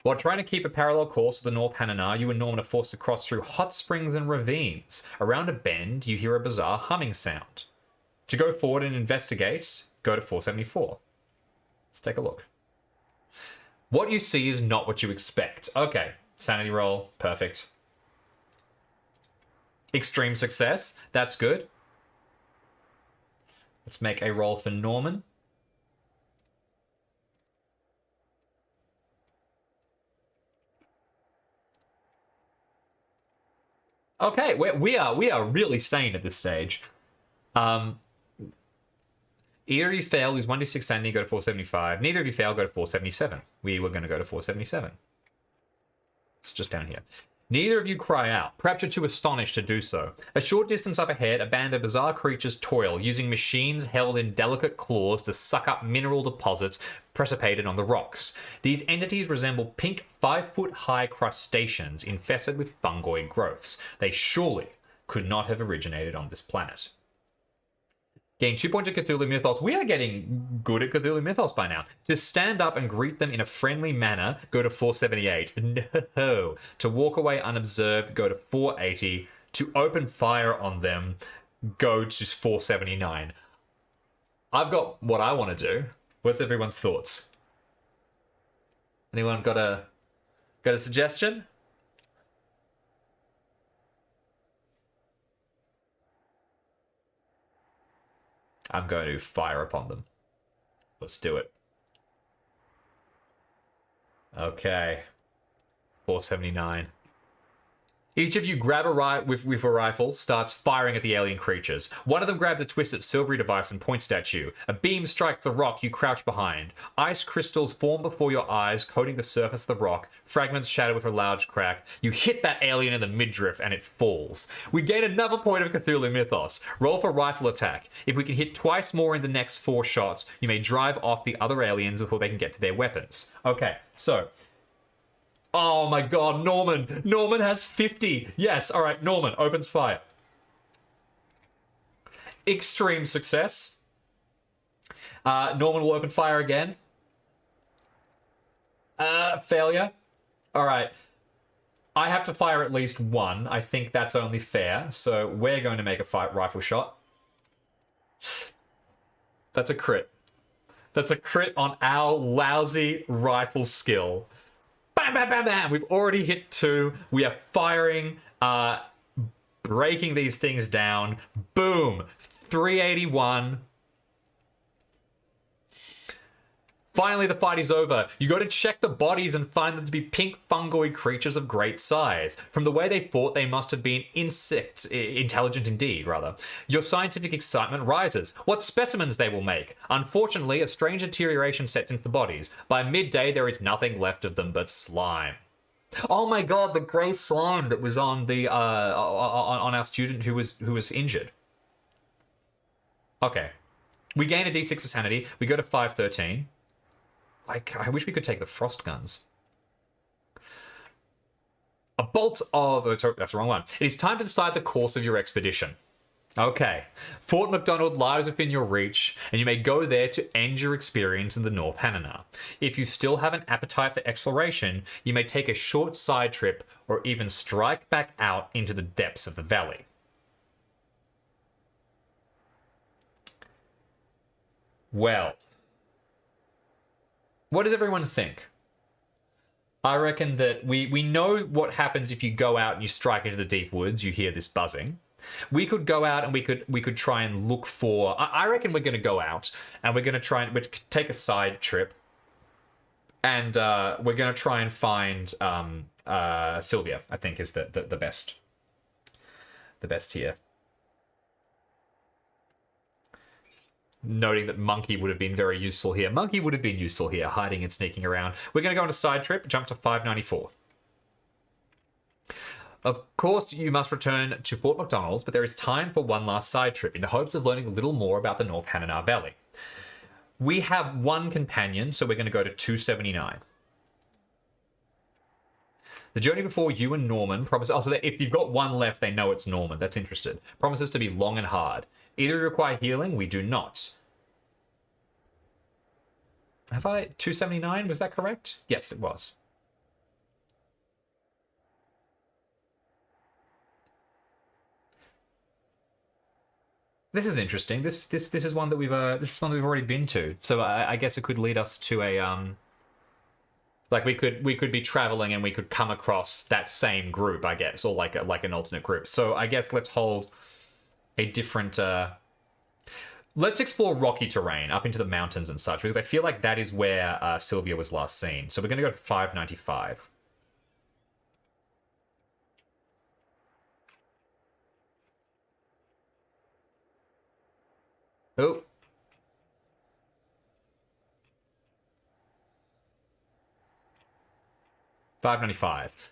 While trying to keep a parallel course to the North Hanana, you and Norman are forced to cross through hot springs and ravines. Around a bend, you hear a bizarre humming sound. To go forward and investigate, go to 474. Let's take a look. What you see is not what you expect. Okay, sanity roll, perfect. Extreme success, that's good. Let's make a roll for Norman. Okay, we are really sane at this stage. Either of you fail, lose 1d6 sanity, go to 475. Neither of you fail, go to 477. We were going to go to 477. It's just down here. Neither of you cry out. Perhaps you're too astonished to do so. A short distance up ahead, a band of bizarre creatures toil, using machines held in delicate claws to suck up mineral deposits precipitated on the rocks. These entities resemble pink 5-foot-high crustaceans infested with fungoid growths. They surely could not have originated on this planet. Gain 2 points of Cthulhu Mythos. We are getting good at Cthulhu Mythos by now. To stand up and greet them in a friendly manner, go to 478. No. To walk away unobserved, go to 480. To open fire on them, go to 479. I've got what I want to do. What's everyone's thoughts? Anyone got a suggestion? I'm going to fire upon them. Let's do it. Okay. 479. Each of you grab a with a rifle, starts firing at the alien creatures. One of them grabs a twisted silvery device and points it at you. A beam strikes the rock you crouch behind. Ice crystals form before your eyes, coating the surface of the rock. Fragments shatter with a loud crack. You hit that alien in the midriff and it falls. We gain another point of Cthulhu Mythos. Roll for rifle attack. If we can hit twice more in the next 4 shots, you may drive off the other aliens before they can get to their weapons. Okay, so... Oh my god, Norman! Norman has 50! Yes, alright, Norman opens fire. Extreme success. Norman will open fire again. Failure. Alright. I have to fire at least one. I think that's only fair. So we're going to make a rifle shot. That's a crit. That's a crit on our lousy rifle skill. Bam, bam, bam, bam. We've already hit 2. We are firing, breaking these things down. Boom. 381. Finally, the fight is over. You go to check the bodies and find them to be pink fungoid creatures of great size. From the way they fought, they must have been intelligent indeed, rather. Your scientific excitement rises. What specimens they will make. Unfortunately, a strange deterioration sets into the bodies. By midday, there is nothing left of them but slime. Oh my god, the grey slime that was on the on our student who was injured. Okay. We gain a d6 of sanity. We go to 513. I wish we could take the frost guns. A bolt of... Oh, sorry, that's the wrong one. It is time to decide the course of your expedition. Okay. Fort McDonald lies within your reach, and you may go there to end your experience in the North Hanana. If you still have an appetite for exploration, you may take a short side trip or even strike back out into the depths of the valley. Well... What does everyone think? I reckon that we know what happens if you go out and you strike into the deep woods. You hear this buzzing. We could go out and we could try and look for... I reckon we're going to go out and we're going to try and take a side trip. And we're going to try and find Sylvia, I think, is the best. The best here. Noting that Monkey would have been very useful here. Monkey would have been useful here, hiding and sneaking around. We're going to go on a side trip, jump to 594. Of course, you must return to Fort McDonald's, but there is time for one last side trip in the hopes of learning a little more about the North Hanana Valley. We have one companion, so we're going to go to 279. The journey before you and Norman promises... Oh, so if you've got one left, they know it's Norman. That's interesting. Promises to be long and hard. Either require healing, we do not. Have I... 279, was that correct? Yes, it was. This is interesting. This is one that we've already been to. So I guess it could lead us to a like we could be traveling and we could come across that same group, I guess, or like an alternate group. So I guess let's hold a different. Let's explore rocky terrain up into the mountains and such, because I feel like that is where Sylvia was last seen. So we're going to go to 595. Oh. $5.95.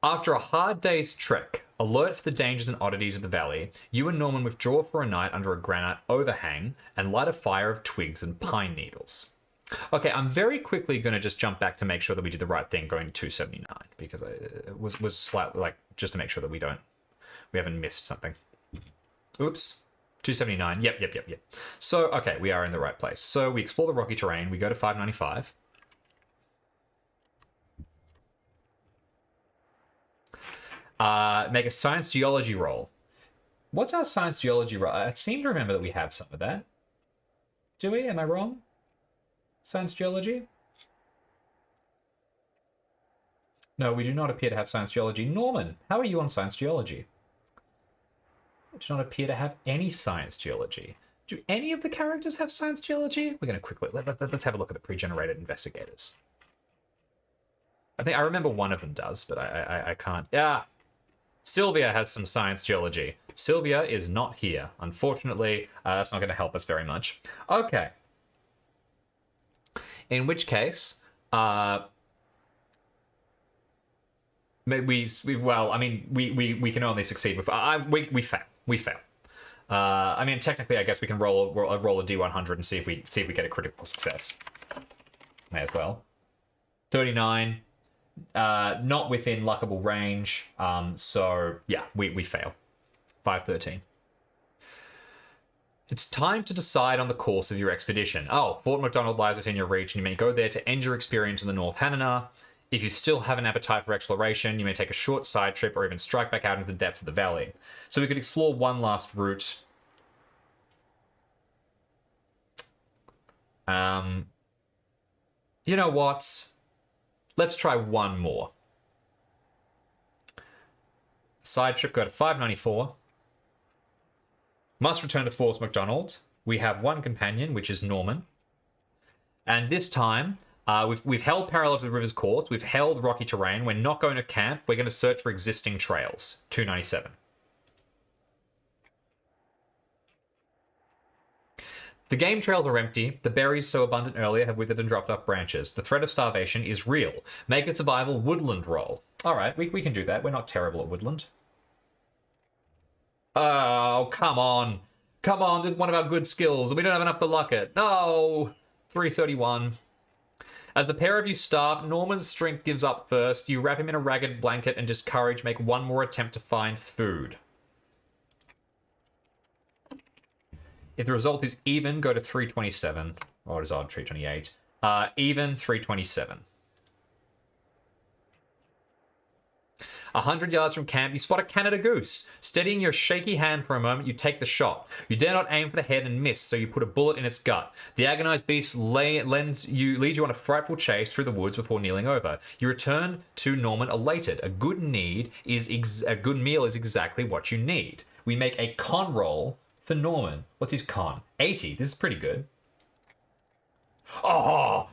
After a hard day's trek, alert for the dangers and oddities of the valley, you and Norman withdraw for a night under a granite overhang and light a fire of twigs and pine needles. Okay, I'm very quickly going to just jump back to make sure that we did the right thing going to 279, because it was slightly, like, just to make sure that we haven't missed something. Oops. 279. Yep. So, okay, we are in the right place. So we explore the rocky terrain. We go to 595. Make a science geology roll. What's our science geology roll? I seem to remember that we have some of that. Do we? Am I wrong? Science geology? No, we do not appear to have science geology. Norman, how are you on science geology? We do not appear to have any science geology. Do any of the characters have science geology? We're going to quickly... Let's have a look at the pre-generated investigators. I remember one of them does, but I can't... Yeah! Sylvia has some science geology. Sylvia is not here. Unfortunately, that's not going to help us very much. Okay. In which case, we can only succeed with... we fail. We fail. I mean, technically, I guess we can roll a D100 and see if we get a critical success. May as well. 39. Not within luckable range. So yeah, we fail. 513. It's time to decide on the course of your expedition. Oh, Fort McDonald lies within your reach, and you may go there to end your experience in the North Hanana. If you still have an appetite for exploration, you may take a short side trip or even strike back out into the depths of the valley. So we could explore one last route. You know what? Let's try one more. Side trip, go to 594. Must return to Fort McDonald. We have one companion, which is Norman. And this time... we've held parallel to the river's course. We've held rocky terrain. We're not going to camp. We're going to search for existing trails. 297. The game trails are empty. The berries so abundant earlier have withered and dropped off branches. The threat of starvation is real. Make a survival woodland roll. All right, we can do that. We're not terrible at woodland. Oh, come on. Come on, this is one of our good skills. We don't have enough to luck it. No. 331. As the pair of you starve, Norman's strength gives up first. You wrap him in a ragged blanket and discourage make one more attempt to find food. If the result is even, go to 327. Or it is odd, 328. Even, 327. 100 yards from camp, you spot a Canada goose. Steadying your shaky hand for a moment, you take the shot. You dare not aim for the head and miss, so you put a bullet in its gut. The agonized beast leads you on a frightful chase through the woods before kneeling over. You return to Norman elated. A good meal is exactly what you need. We make a con roll for Norman. What's his con? 80. This is pretty good. Oh!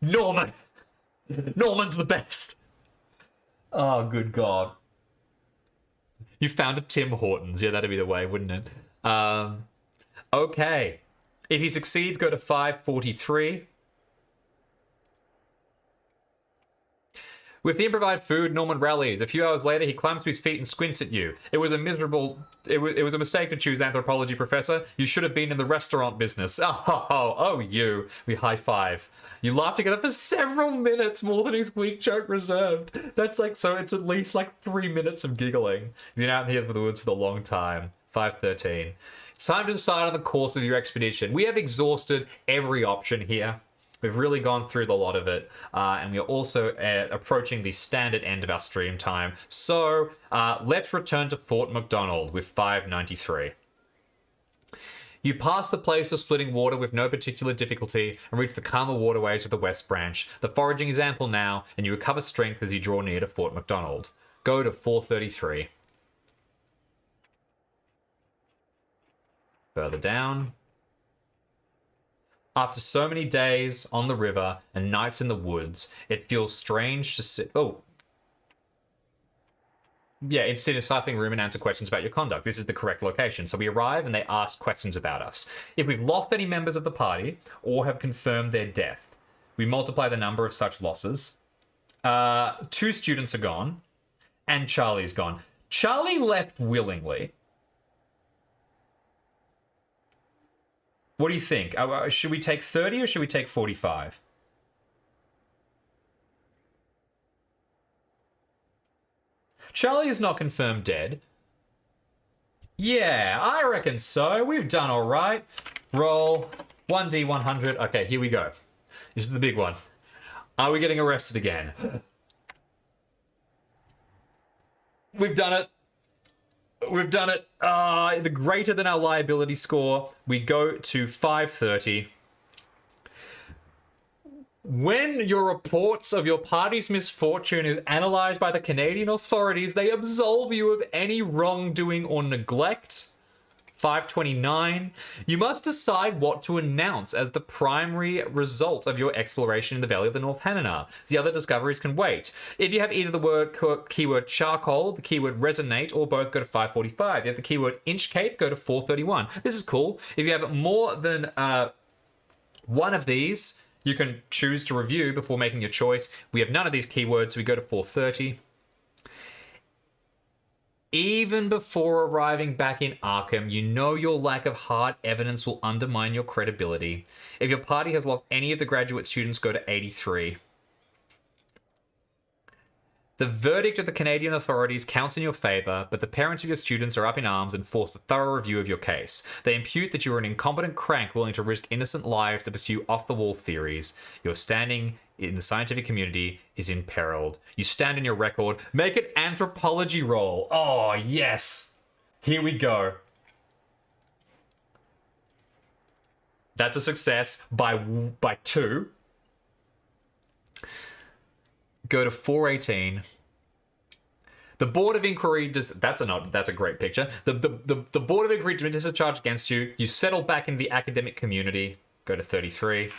Norman! Norman's the best! Oh, good God. You found a Tim Hortons. Yeah, that'd be the way, wouldn't it? Okay. If he succeeds, go to 543. With the improvised food, Norman rallies. A few hours later, he climbs to his feet and squints at you. It was a mistake to choose anthropology, Professor. You should have been in the restaurant business. Oh, you. We high five. You laugh together for several minutes, more than his weak joke reserved. That's like, so it's at least like 3 minutes of giggling. You've been out in the woods for a long time. 5:13. It's time to decide on the course of your expedition. We have exhausted every option here. We've really gone through the lot of it, and we are also approaching the standard end of our stream time. So let's return to Fort McDonald with 593. You pass the place of splitting water with no particular difficulty and reach the calmer waterways of the West Branch. The foraging is ample now, and you recover strength as you draw near to Fort McDonald. Go to 433. Further down. After so many days on the river and nights in the woods, it feels strange to sit... Oh. Yeah, it's in a stifling room and answer questions about your conduct. This is the correct location. So we arrive and they ask questions about us. If we've lost any members of the party or have confirmed their death, we multiply the number of such losses. 2 students are gone and Charlie's gone. Charlie left willingly. What do you think? Should we take 30 or should we take 45? Charlie is not confirmed dead. Yeah, I reckon so. We've done all right. Roll 1d100. Okay, here we go. This is the big one. Are we getting arrested again? We've done it. We've done it. The greater than our liability score, we go to 530. When your reports of your party's misfortune is analysed by the Canadian authorities, they absolve you of any wrongdoing or neglect. 529. You must decide what to announce as the primary result of your exploration in the Valley of the North Hanana. The other discoveries can wait. If you have either the keyword charcoal, the keyword resonate, or both, go to 545. If you have the keyword inchcape, go to 431. This is cool. If you have more than one of these, you can choose to review before making your choice. We have none of these keywords, so we go to 430. Even before arriving back in Arkham, you know your lack of hard evidence will undermine your credibility. If your party has lost any of the graduate students, go to 83. The verdict of the Canadian authorities counts in your favour, but the parents of your students are up in arms and force a thorough review of your case. They impute that you are an incompetent crank willing to risk innocent lives to pursue off-the-wall theories. Your standing in the scientific community is imperiled. You stand in your record. Make an anthropology roll. Oh, yes. Here we go. That's a success by 2. Go to 418. The Board of Inquiry that's a great picture. The Board of Inquiry dismisses a charge against you. You settle back in the academic community. Go to 33.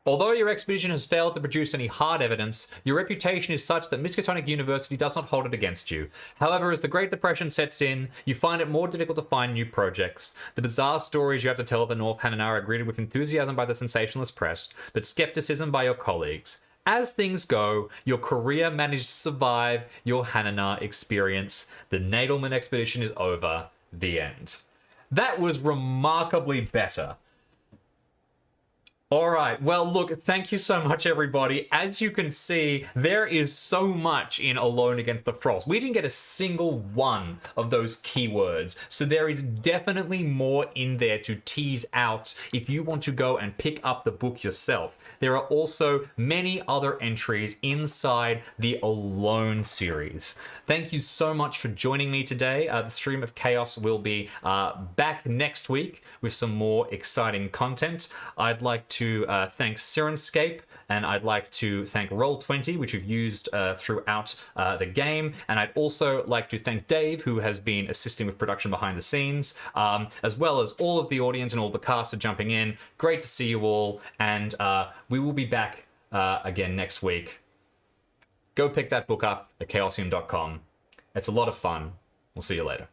Although your expedition has failed to produce any hard evidence, your reputation is such that Miskatonic University does not hold it against you. However, as the Great Depression sets in, you find it more difficult to find new projects. The bizarre stories you have to tell of the North Hanana are greeted with enthusiasm by the sensationalist press, but skepticism by your colleagues. As things go, your career managed to survive your Hanana experience. The Nadelman expedition is over. The end. That was remarkably better. All right, well, look, thank you so much, everybody. As you can see, there is so much in Alone Against the Frost. We didn't get a single one of those keywords, so there is definitely more in there to tease out if you want to go and pick up the book yourself. There are also many other entries inside the Alone series. Thank you so much for joining me today. The Stream of Chaos will be back next week with some more exciting content. I'd like to thank Sirenscape, and I'd like to thank Roll20, which we've used throughout the game, and I'd also like to thank Dave, who has been assisting with production behind the scenes, as well as all of the audience and all the cast for jumping in. Great to see you all, and we will be back again next week. Go pick that book up at chaosium.com. It's a lot of fun. We'll see you later.